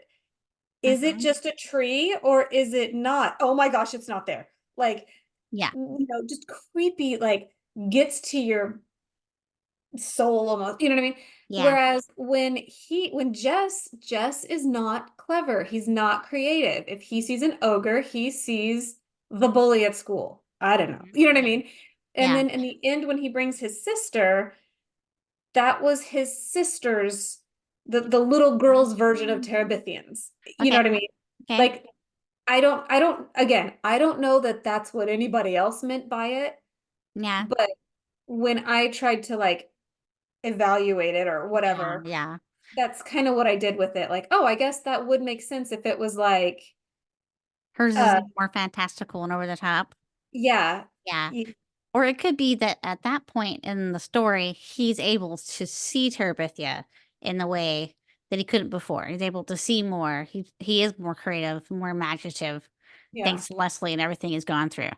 is it Hmm. just a tree or is it not? Oh my gosh, it's not there. Like, Yeah. just creepy, like gets to your soul almost, you know what I mean? Yeah. Whereas when Jess is not clever, he's not creative. If he sees an ogre, he sees the bully at school. I don't know. Mhm. You know what I mean? And Yeah. then in the end, when he brings his sister, that was his sister's the little girl's version of Terabithians. You know Okay. what I mean? Okay. Like I don't again, I don't know that that's what anybody else meant by it, Yeah. but when I tried to like evaluate it or Yeah. whatever, Yeah. that's kind of what I did with it. Like, oh, I guess that would make sense if it was like, Hers is uh, more fantastical and over the top. yeah, Yeah. Or it could be that at that point in the story, he's able to see Terabithia in the way that he couldn't before. He's able to see more. He is more creative, more imaginative, yeah, thanks to Leslie and everything he's gone through.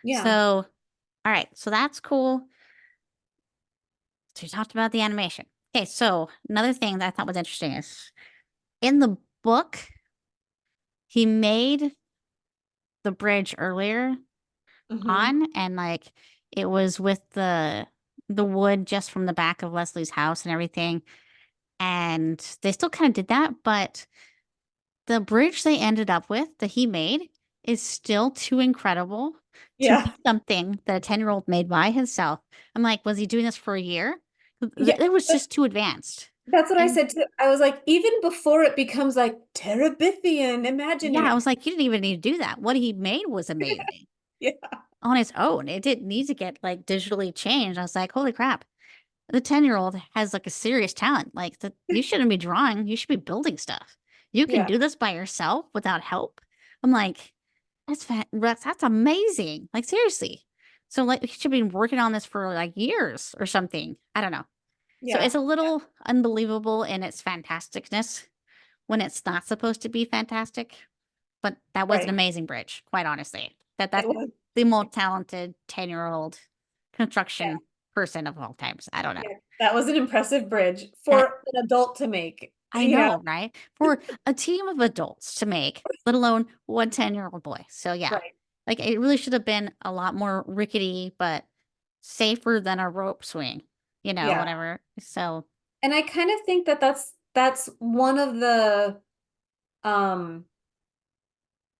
yeah. So, all right. So that's cool. So you talked about the animation. Okay. So another thing that I thought was interesting is in the book, he made the bridge earlier Hmm. on, and like it was with the wood just from the back of Leslie's house and everything. And they still kind of did that, but the bridge they ended up with that he made is still too incredible to Yeah, be something that a 10-year-old made by himself. I'm like, was he doing this for a year? yeah. It was just too advanced. That's what I And said too. I was like, even before it becomes like Terabithian, yeah, imagining I it. was like, you didn't even need to do that. What he made was amazing Yeah, on its own. It didn't need to get like digitally changed. I was like, holy crap. The 10-year-old has like a serious talent. Like you shouldn't be drawing, you should be building stuff. You can yeah, do this by yourself without help. I'm like, that's amazing. Like seriously. So like he should be working on this for like years or something. I don't know. So yeah. it's a little unbelievable in its fantasticness when it's not supposed to be fantastic. But that was an Right. amazing bridge, quite honestly. It That's was. the most talented 10-year-old Yeah, construction person of all times. I don't know. yeah. That was an impressive bridge That for an adult to make. I Yeah, know, right? For a team of adults to make, let alone one 10-year-old boy. So yeah, right. like it really should have been a lot more rickety, but safer than a rope swing, Yeah. whatever. So And I kind of think that that's one of the um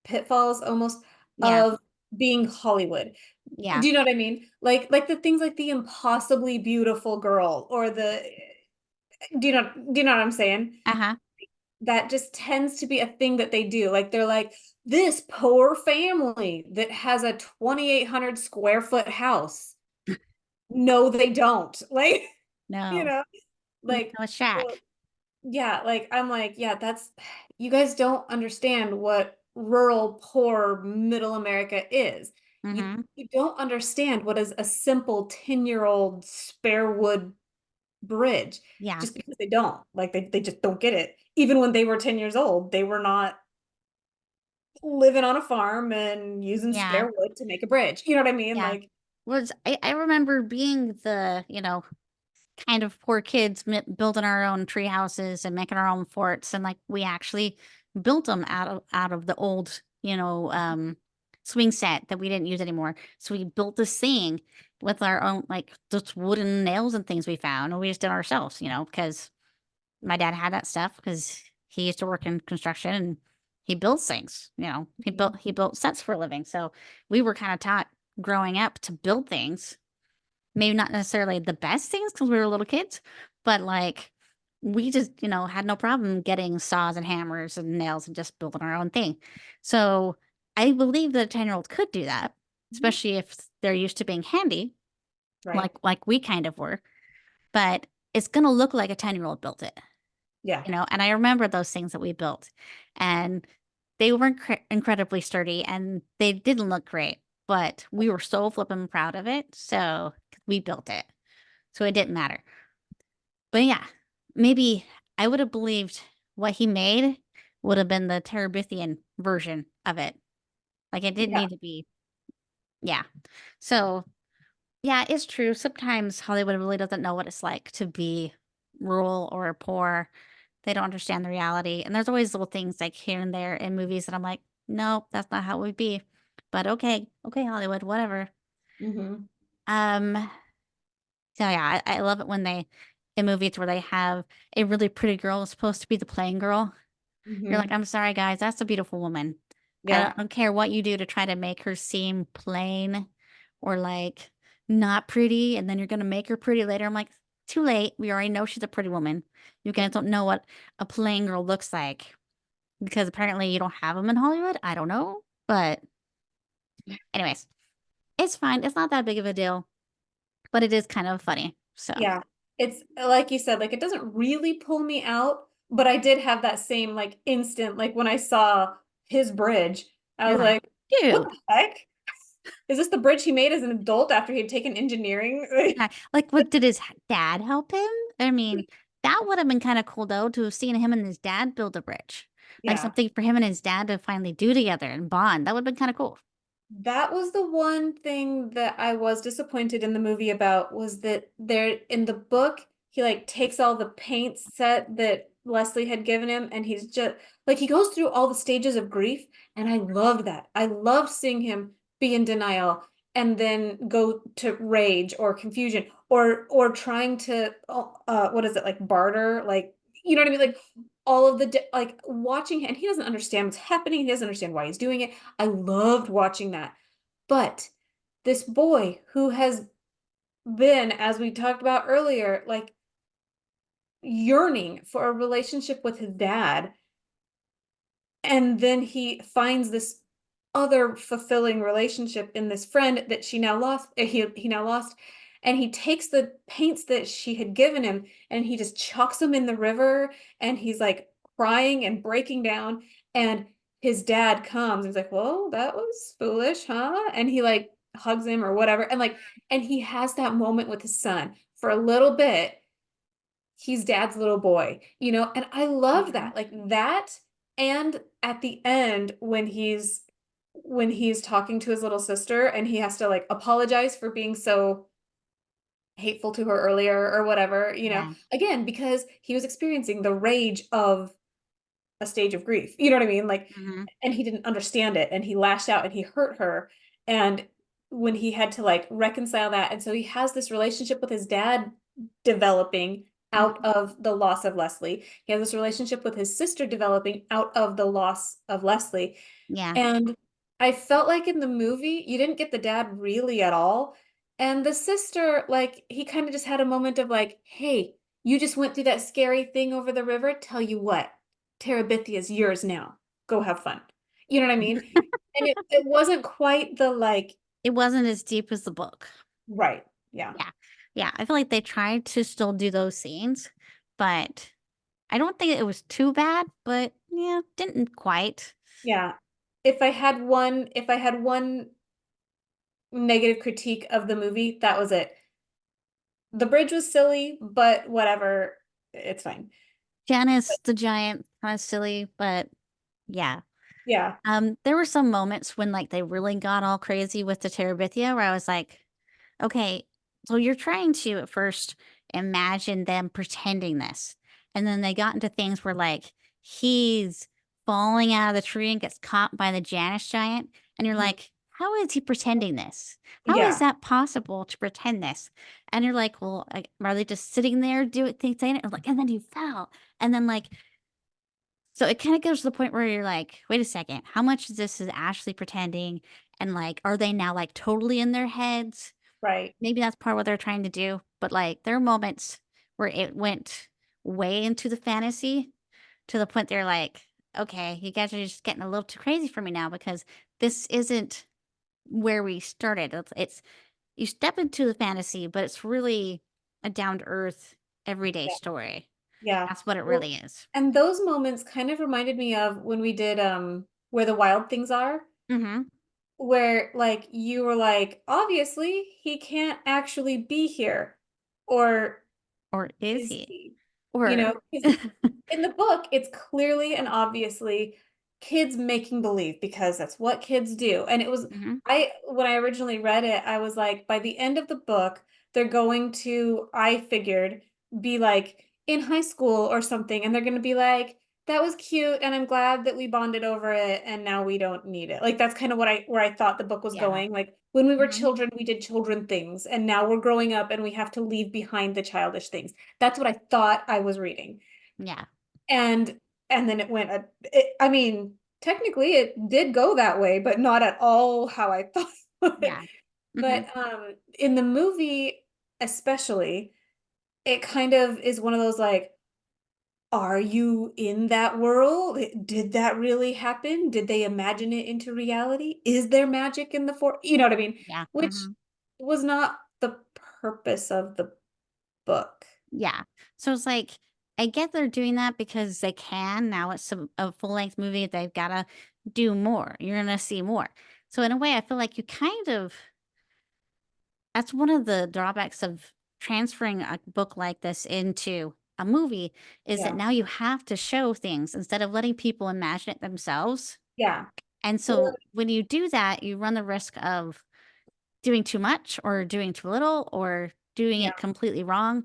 pitfalls almost yeah, of being Hollywood. yeah, Do you know what I mean? Like the things like the impossibly beautiful girl or the do you know what I'm saying? uh-huh, That just tends to be a thing that they do. Like they're like this poor family that has a 2,800 square foot house. No, they don't. Like, you no, know, no, like it's Shaq. well, yeah, like I'm like, yeah, that's you guys don't understand what rural poor middle America is. You Mm-hmm. you don't understand what is a simple 10-year-old spare wood bridge Yeah, just because they don't. Like they just don't get it. Even when they were 10 years old, they were not living on a farm and using yeah, spare wood to make a bridge. You know what I mean? yeah. Like, was I remember being the, kind of poor kids building our own tree houses and making our own forts, and like we actually built them out of the old, swing set that we didn't use anymore. So we built this thing with our own, like, just wooden nails and things we found, and we just did it ourselves, because my dad had that stuff because he used to work in construction and he builds things. He built Mhm. he built sets for a living. So we were kind of taught growing up to build things. Maybe not necessarily the best things because we were little kids, but like we just, had no problem getting saws and hammers and nails and just building our own thing. So I believe that a 10-year-old could do that, Mhm. especially if they're used to being handy, like Right. we kind of were. But it's gonna look like a 10-year-old built it. Yeah. And I remember those things that we built, and they were incredibly sturdy and they didn't look great, but we were so flippin' proud of it. So we built it. So it didn't matter. But yeah, maybe I would have believed what he made would have been the Terabithian version of it. Like it didn't Yeah. need to be, yeah. So yeah, it's true. Sometimes Hollywood really doesn't know what it's like to be rural or poor. They don't understand the reality. And there's always little things like here and there in movies that I'm like, no, that's not how it would be. But okay, okay, Hollywood, whatever. Hmm. Um, so yeah, I love it when they in movies where they have a really pretty girl is supposed to be the plain girl. You're like, Hmm. I'm sorry, guys, that's a beautiful woman. Yeah. I don't care what you do to try to make her seem plain or like not pretty, and then you're gonna make her pretty later. I'm like, too late. We already know she's a pretty woman. You guys don't know what a plain girl looks like because apparently you don't have them in Hollywood. I don't know, but anyways, it's fine. It's not that big of a deal, but it is kind of funny. So Yeah. It's like you said, like it doesn't really pull me out, but I did have that same like instant, like when I saw his bridge, I you're was like, like, what dude. the heck? Is this the bridge he made as an adult after he had taken engineering? Yeah, like, what did his dad help him? I mean, that would have been kind of cool though to have seen him and his dad build a bridge, like Yeah. something for him and his dad to finally do together and bond. That would have been kind of cool. That was the one thing that I was disappointed in the movie about was that there in the book, he like takes all the paint set that Leslie had given him and he's just like he goes through all the stages of grief and I loved that. I loved seeing him be in denial and then go to rage or confusion or trying to what is it like barter like you know what I mean like all of the like watching and he doesn't understand what's happening. He doesn't understand why he's doing it. I loved watching that. But this boy who has been, as we talked about earlier, like yearning for a relationship with his dad, and then he finds this other fulfilling relationship in this friend that she now lost he now lost and he takes the paints that she had given him and he just chucks them in the river and he's like crying and breaking down and his dad comes and he's like well that was foolish huh and he like hugs him or whatever and like and he has that moment with his son for a little bit he's dad's little boy, you know, and I love Mhm. that. Like that and at the end when he's talking to his little sister and he has to like apologize for being so hateful to her earlier or whatever, you know, Yeah. again because he was experiencing the rage of a stage of grief. You know what I mean? Like, Hmm. and he didn't understand it and he lashed out and he hurt her. And when he had to like reconcile that, and so he has this relationship with his dad developing out Hmm. of the loss of Leslie. He has this relationship with his sister developing out of the loss of Leslie. Yeah. And I felt like in the movie, you didn't get the dad really at all. And the sister, like, he kind of just had a moment of like, hey, you just went through that scary thing over the river. Tell you what, Terabithia is yours now. Go have fun. You know what I mean? And it wasn't quite the like, It wasn't as deep as the book. right. Yeah. Yeah. Yeah. I feel like they tried to still do those scenes, but I don't think it was too bad, but yeah, didn't quite. Yeah. If I had one negative critique of the movie, that was it. The bridge was silly, but whatever. It's fine. Janice the Giant, kind of silly, but yeah. Yeah. There were some moments when like they really got all crazy with the Terabithia where I was like, okay, so you're trying to at first imagine them pretending this. And then they got into things where like he's falling out of the tree and gets caught by the Janus giant. And you're Mhm. like, how is he pretending this? How is Yeah, that possible to pretend this? And you're like, well, like, are they just sitting there doing things saying it? And like, and then he fell. And then like so it kind of goes to the point where you're like, wait a second, how much of this is actually pretending? And like, are they now like totally in their heads? right. Maybe that's part of what they're trying to do, but, like, there are moments where it went way into the fantasy to the point they're like, "Okay, you guys are just getting a little too crazy for me now because this isn't where we started." It's you step into the fantasy, but it's really a down to earth, everyday Yeah. story. Yeah. That's what it Well, really is. and those moments kind of reminded me of when we did Where the Wild Things Are, Mhm. where like you were like, obviously he can't actually be here. Or Or is is he? he? You Or know, 'cause in the book, it's clearly and obviously kids making believe because that's what kids do. And it was, Mhm. when I originally read it, I was like, by the end of the book, they're going to, I figured, be like in high school or something. And they're going to be like, that was cute. And I'm glad that we bonded over it. And now we don't need it. Like, that's kind of where I thought the book was Yeah. going. Like, when we were Mhm. children, we did children things. And now we're growing up and we have to leave behind the childish things. That's what I thought I was reading. Yeah. And then it went I mean, technically it did go that way, but not at all how I thought it would. Yeah. Mhm. But in the movie especially, it kind of is one of those like, are you in that world? Did that really happen? Did they imagine it into reality? Is there magic in the you know what I mean? Yeah. Which Mhm. was not the purpose of the book. Yeah. So it's like, I get they're doing that because they can. Now it's a full length movie. They've got to do more. You're going to see more. So, in a way, I feel like you kind of, that's one of the drawbacks of transferring a book like this into a movie is that Yeah. now you have to show things instead of letting people imagine it themselves. Yeah. And Or so, when you do that, you run the risk of doing too much or doing too little or doing yeah. it completely wrong.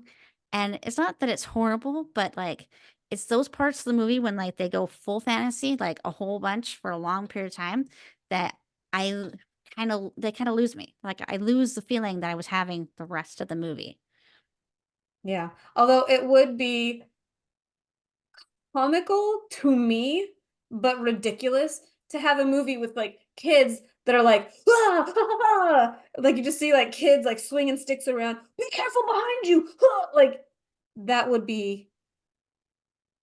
And it's not that it's horrible, but like it's those parts of the movie when like they go full fantasy, like a whole bunch for a long period of time that I they kind of lose me. Like I lose the feeling that I was having the rest of the movie. Yeah. Although it would be comical to me, but ridiculous to have a movie with like kids that are like, ah, ah, ah, ah." Like you just see like kids like swinging sticks around. Be careful behind you. Ah," like that would be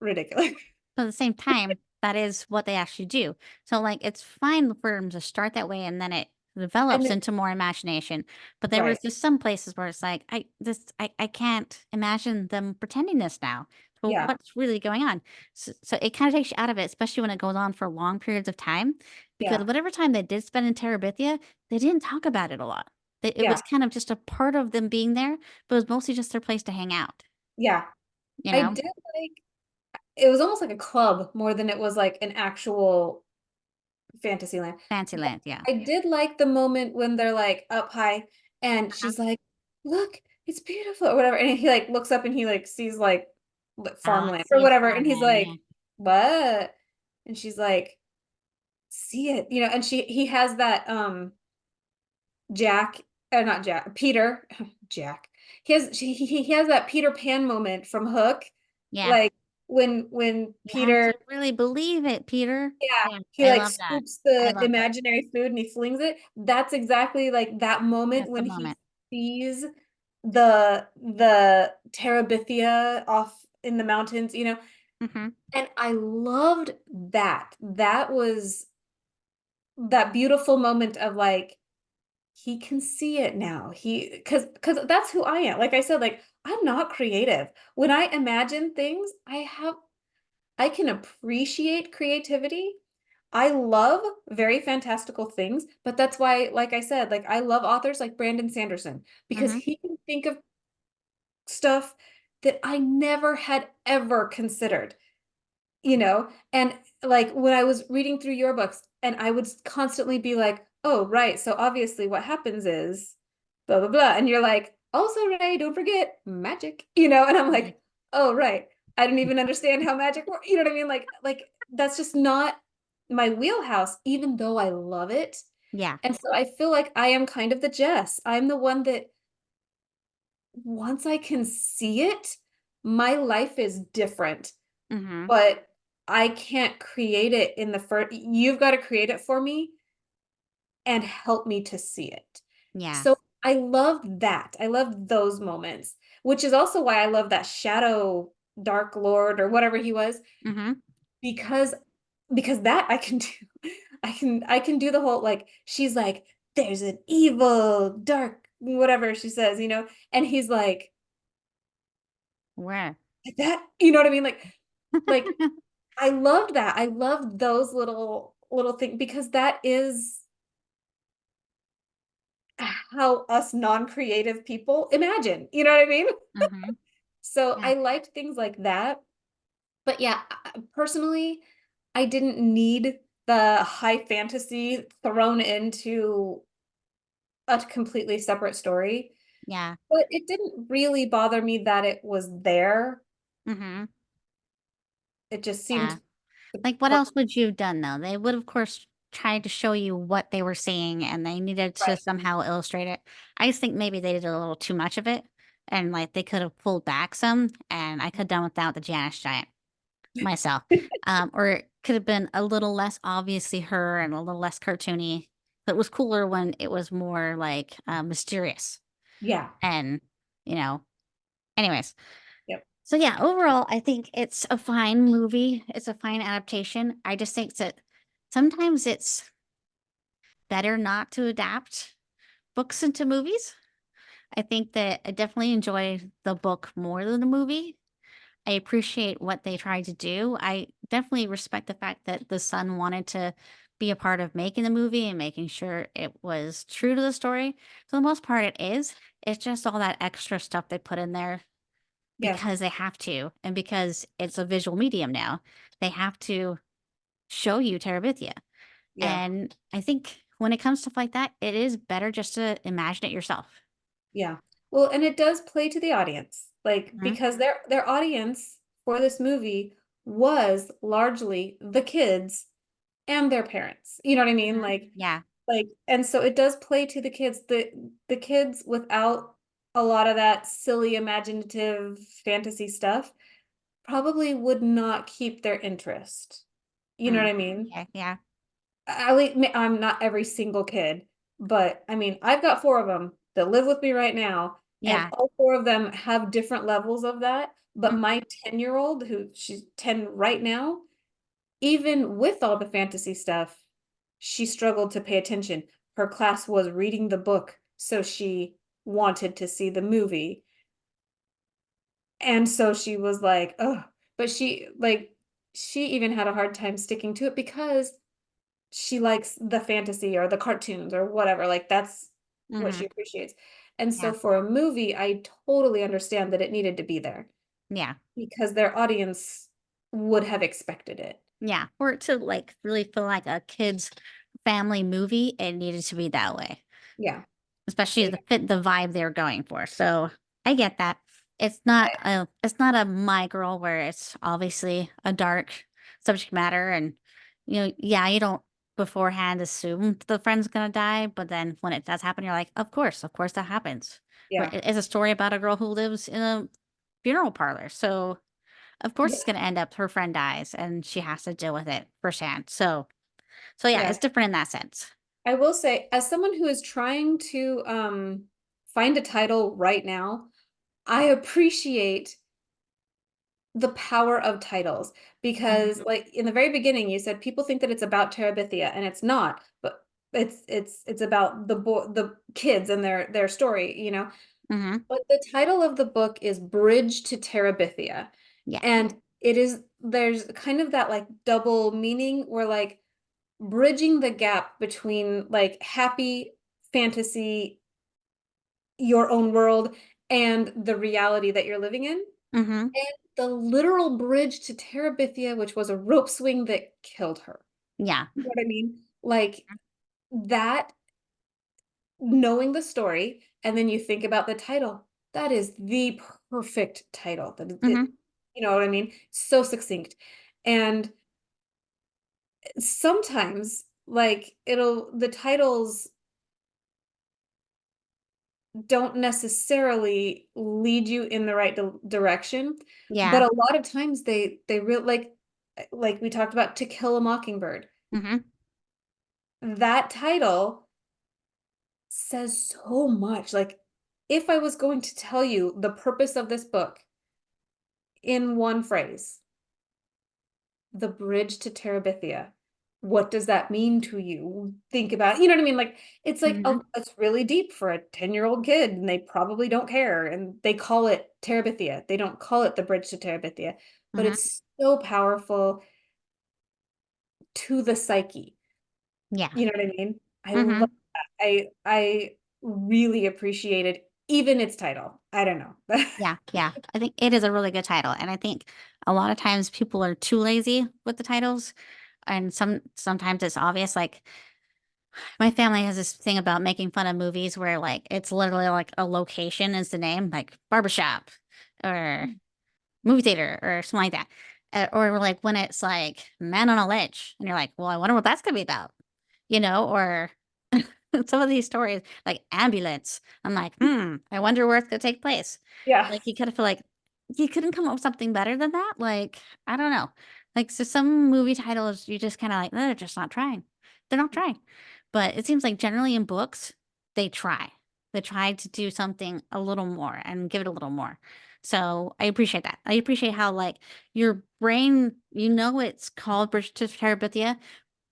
ridiculous. But at the same time, that is what they actually do. So, like, it's fine for them to start that way and then it And develops then, into more imagination. But there was right. just some places where it's like, I can't imagine them pretending this now. Well, Yeah. what's really going on? So it kind of takes you out of it, especially when it goes on for long periods of time. Because Yeah. whatever time they did spend in Terabithia, they didn't talk about it a lot. It Yeah. was kind of just a part of them being there, but it was mostly just their place to hang out, Yeah. you I know? did like it was almost like a club more than it was like an actual Fantasyland. But Fantasyland, yeah. I did like the moment when they're like up high and Uh-huh. she's like, "Look, it's beautiful," or whatever. And he like looks up and he like sees like Oh, farmland or see whatever. And he's farmland, yeah. like, "What?" And she's like, "See it," you know. And he has that Jack, not Jack, Peter, Jack. He has that Peter Pan moment from Hook, Yeah. like when You have Peter, to really believe it, Peter. yeah, Yeah, he I like love that. scoops I the love that. imaginary food and he flings it. That's exactly like that moment That's the when he moment. sees the Terabithia off in the mountains, you know. Mhm, And I loved that. That was that beautiful moment of like he can see it now. He because that's who I am. Like I said, like I'm not creative. When I imagine things, I can appreciate creativity. I love very fantastical things, but that's why, like I said, like I love authors like Brandon Sanderson because mhm. he can think of stuff that I never had ever considered, you know? And like when I was reading through your books, and I would constantly be like, oh, right. So obviously what happens is blah blah blah. And you're like, also, Ray, don't forget magic, you know? And I'm Yeah. like, oh right. I didn't even understand how magic works. You know what I mean? Like that's just not my wheelhouse, even though I love it. Yeah. And so I feel like I am kind of the Jess. I'm the one that once I can see it, my life is different, Mhm. but I can't create it in the first. You've got to create it for me and help me to see it. Yeah. So I love that. I love those moments, which is also why I love that shadow dark lord or whatever he was, Mhm. because that I can do. I can do the whole like she's like there's an evil dark whatever she says, and he's Where? like that, you know what I mean? Like I loved that. I loved those little things because that is how us non-creative people imagine. You know what I mean? Mhm. So Yeah. I liked things like that. But yeah, personally, I didn't need the high fantasy thrown into a completely separate story. Yeah. But it didn't really bother me that it was there. Mhm. It just Yeah. seemed the Like, what per- else would you have done, though? They would, of course, try to show you what they were seeing, and they needed to right. somehow illustrate it. I just think maybe they did a little too much of it, and, like, they could have pulled back some, and I could have done without the Janice Giant myself. Or it could have been a little less obviously her and a little less cartoony. But it was cooler when it was more, like, mysterious Yeah. and, you know anyways. Yep. So yeah, overall, I think it's a fine movie. It's a fine adaptation. I just think that sometimes it's better not to adapt books into movies. I think that I definitely enjoy the book more than the movie. I appreciate what they tried to do. I definitely respect the fact that the son wanted to be a part of making the movie and making sure it was true to the story. For the most part, it is. It's just all that extra stuff they put in there Yeah. because they have to, and because it's a visual medium now, they have to show you Terabithia. Yeah. And I think when it comes to stuff like that, it is better just to imagine it yourself. Yeah. Well, and it does play to the audience, like Mhm, because their audience for this movie was largely the kids and their parents. You know what I mean? mhm. Like Yeah. and so it does play to the kids. The kids without a lot of that silly imaginative fantasy stuff probably would not keep their interest. You know Mm. what I mean? Okay. Yeah. At least I'm not every single kid, but I mean, I've got four of them that live with me right now, and Yeah. all four of them have different levels of that. But Mhm, my 10-year-old, who she's 10 right now, even with all the fantasy stuff, she struggled to pay attention. Her class was reading the book, so she wanted to see the movie. And so she was like, oh, but she even had a hard time sticking to it because she likes the fantasy or the cartoons or whatever. Like that's what she mhm. appreciates. And so Yeah. for a movie, I totally understand that it needed to be there Yeah. because their audience would have expected it. Yeah. For it to like really feel like a kid's family movie, it needed to be that way. Yeah. Especially Yeah. the fit the vibe they're going for, so I get that. It's not a My Girl where it's obviously a dark subject matter and, yeah, you don't beforehand assume the friend's gonna die, but then when it does happen, you're like, of course that happens." Where Yeah. it's a story about a girl who lives in a funeral parlor, so of course Yeah. it's gonna end up her friend dies and she has to deal with it firsthand, so yeah, Yeah. it's different in that sense. I will say, as someone who is trying to find a title right now, I appreciate the power of titles Mhm, because like in the very beginning you said people think that it's about Terabithia and it's not, but it's about the kids and their story, mhm, but the title of the book is Bridge to Terabithia, yeah, and there's kind of that like double meaning where like bridging the gap between like happy fantasy, your own world, and the reality that you're living in. mhm, And the literal bridge to Terabithia, which was a rope swing that killed her. yeah, You know what I mean? Like that knowing the story, and then you think about the title. That is the perfect title. Mhm. You know what I mean? So succinct. And sometimes, like, the titles don't necessarily lead you in the right direction, but Yeah. a lot of times they real like we talked about To Kill a Mockingbird. Mhm. That title says so much. Like, if I was going to tell you the purpose of this book in one phrase, the bridge to Terabithia. What does that mean to you? Think about, you know what I mean? Like, it's like, Mhm. oh, it's really deep for a 10-year-old kid, and they probably don't care. And they call it Terabithia. They don't call it the bridge to Terabithia, but Mhm. it's so powerful to the psyche. Yeah. You know what I mean? I love Mhm. that. I really appreciated even its title. I don't know. Yeah, yeah. I think it is a really good title, and I think a lot of times people are too lazy with the titles, and sometimes it's obvious. Like my family has this thing about making fun of movies where like it's literally like a location is the name, like barbershop or movie theater or something like that. Or like when it's like Man on a Ledge, and you're like, well, I wonder what that's gonna be about, or some of these stories like ambulance. I'm like, I wonder where it's gonna take place. Yeah, Like you kind of feel like you couldn't come up with something better than that. Like, I don't know. Like so some movie titles you just kind of like, they're just not trying. They're not trying. But it seems like generally in books, they try. They try to do something a little more and give it a little more. So I appreciate that. I appreciate how like your brain, it's called Bridge to Terabithia,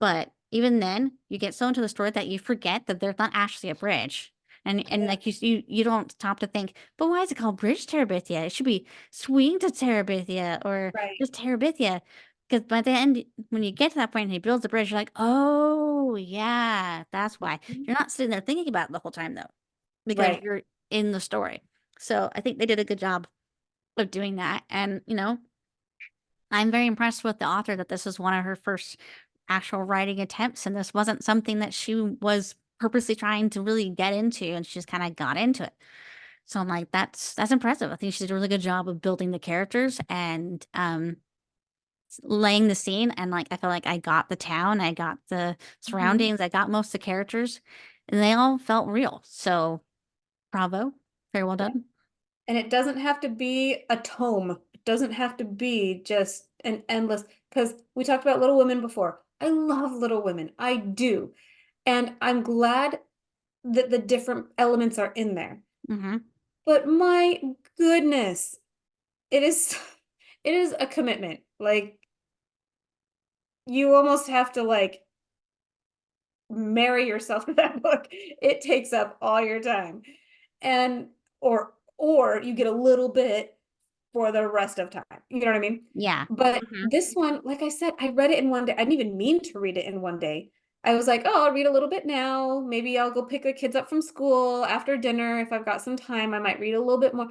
but even then, you get so into the story that you forget that there's not actually a bridge. And yeah, like you don't stop to think, but why is it called Bridge Terabithia? It should be Swing to Terabithia or right. just Terabithia. Because by the end, when you get to that point and he builds the bridge, you're like, oh yeah, that's why. Mhm. You're not sitting there thinking about it the whole time though, because Right. you're in the story. So I think they did a good job of doing that. And I'm very impressed with the author that this was one of her first actual writing attempts, and this wasn't something that she was purposely trying to really get into, and she just kind of got into it. So I'm like, that's impressive. I think she did a really good job of building the characters and laying the scene. And like, I feel like I got the town, I got the Mhm. surroundings, I got most of the characters, and they all felt real. So bravo, very well Yeah. done. And it doesn't have to be a tome. It doesn't have to be just an endless, because we talked about Little Women before. I love Little Women. I do. And I'm glad that the different elements are in there. Hmm. But my goodness, it is it is a commitment. Like, you almost have to like marry yourself to that book. It takes up all your time. And or you get a little bit for the rest of time. You know what I mean? Yeah. But Hmm. this one, like I said, I read it in one day. I didn't even mean to read it in one day. I was like, oh, I'll read a little bit now. Maybe I'll go pick the kids up from school after dinner. If I've got some time, I might read a little bit more.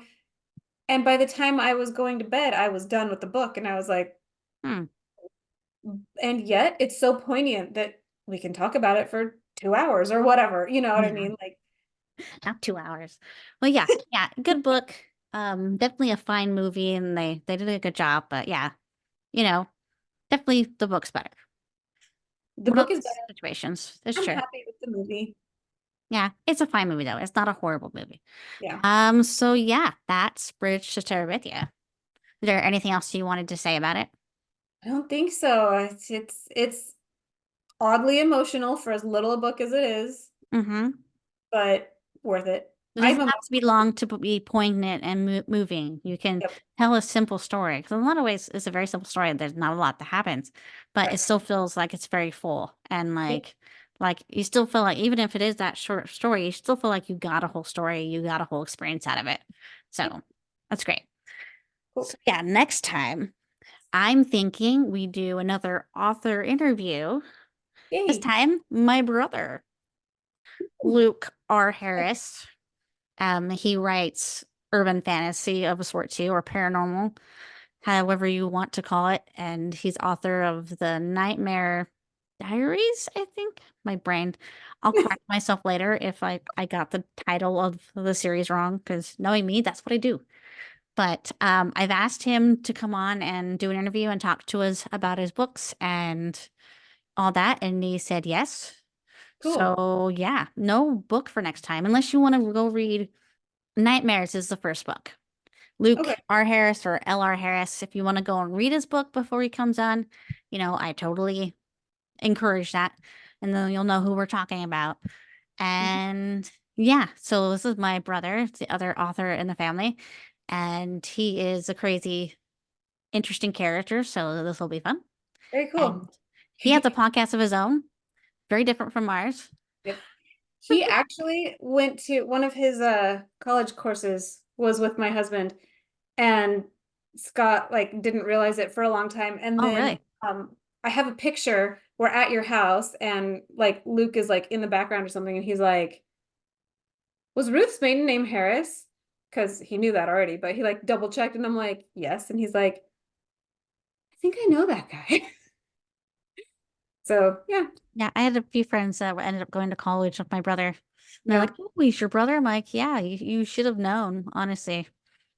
And by the time I was going to bed, I was done with the book. And I was like, Hmm. and yet it's so poignant that we can talk about it for 2 hours or whatever. You know what I Yeah. mean? Like, Not 2 hours. Well, yeah, yeah, good book. Definitely a fine movie, and they did a good job. But yeah, you know, definitely the book's better. the One of book is those better. situations. It's I'm true. happy with the movie. Yeah, it's a fine movie though. It's not a horrible movie. Yeah. So yeah, that's Bridge to Terabithia. Is there anything else you wanted to say about it? I don't think so. It's oddly emotional for as little a book as it is, Mm-hmm. but worth it. It I'm doesn't a have to be long to be poignant and moving. You can yep, tell a simple story. Because in a lot of ways, it's a very simple story. There's not a lot that happens, but it right. still feels like it's very full. And Yep, like you still feel like even if it is that short story, you still feel like you got a whole story. You got a whole experience out of it. yep, So that's great. So cool. yeah, next time I'm thinking we do another author interview. This Yay. time, my brother, Luke R. Harris. He writes urban fantasy of a sort too, or paranormal, however you want to call it. And he's author of the Nightmare. Diaries, I think. My brain. I'll correct myself later if I got the title of the series wrong, because knowing me, that's what I do. But I've asked him to come on and do an interview and talk to us about his books and all that, and he said yes. Cool. So yeah, no book for next time, unless you want to go read Nightmares is the first book. Luke Okay. R. Harris or L.R. Harris, if you want to go and read his book before he comes on, I totally encourage that. And then you'll know who we're talking about. And yeah, so this is my brother, it's the other author in the family. And he is a crazy, interesting character. So this will be fun. Very And cool. he has a podcast of his own, very different from ours. Yep. He actually went to one of his college courses was with my husband, and Scott like didn't realize it for a long time. And Oh, then really? I have a picture, we're at your house and like Luke is like in the background or something, and he's like, was Ruth's maiden name Harris? Because he knew that already, but he like double checked, and I'm like, yes. And he's like, I think I know that guy. So yeah. Yeah, I had a few friends that ended up going to college with my brother. And they're like, Yeah. "Oh, he's your brother?" I'm like, "Yeah, you should have known, honestly."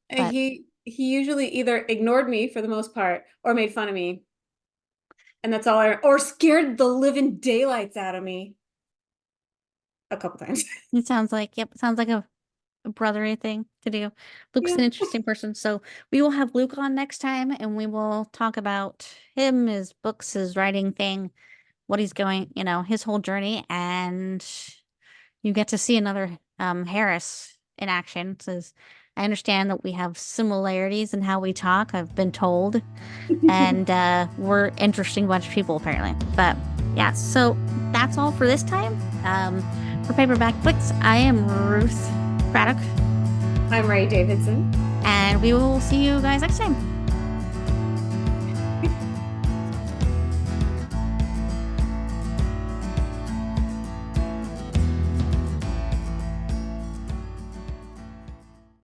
But He usually either ignored me for the most part or made fun of me. And that's all or scared the living daylights out of me a couple times. it sounds like, yep, sounds like a brothery thing to do. Luke's Yeah. an interesting person. So we will have Luke on next time and we will talk about him, his books, his writing thing, what he's going, his whole journey. And you get to see another Harris in action. Says, I understand that we have similarities in how we talk, I've been told. And we're interesting bunch of people, apparently. But yeah, so that's all for this time. For Paperback Flicks, I am Ruth Braddock, I'm Rae Davidson. and we will see you guys next time.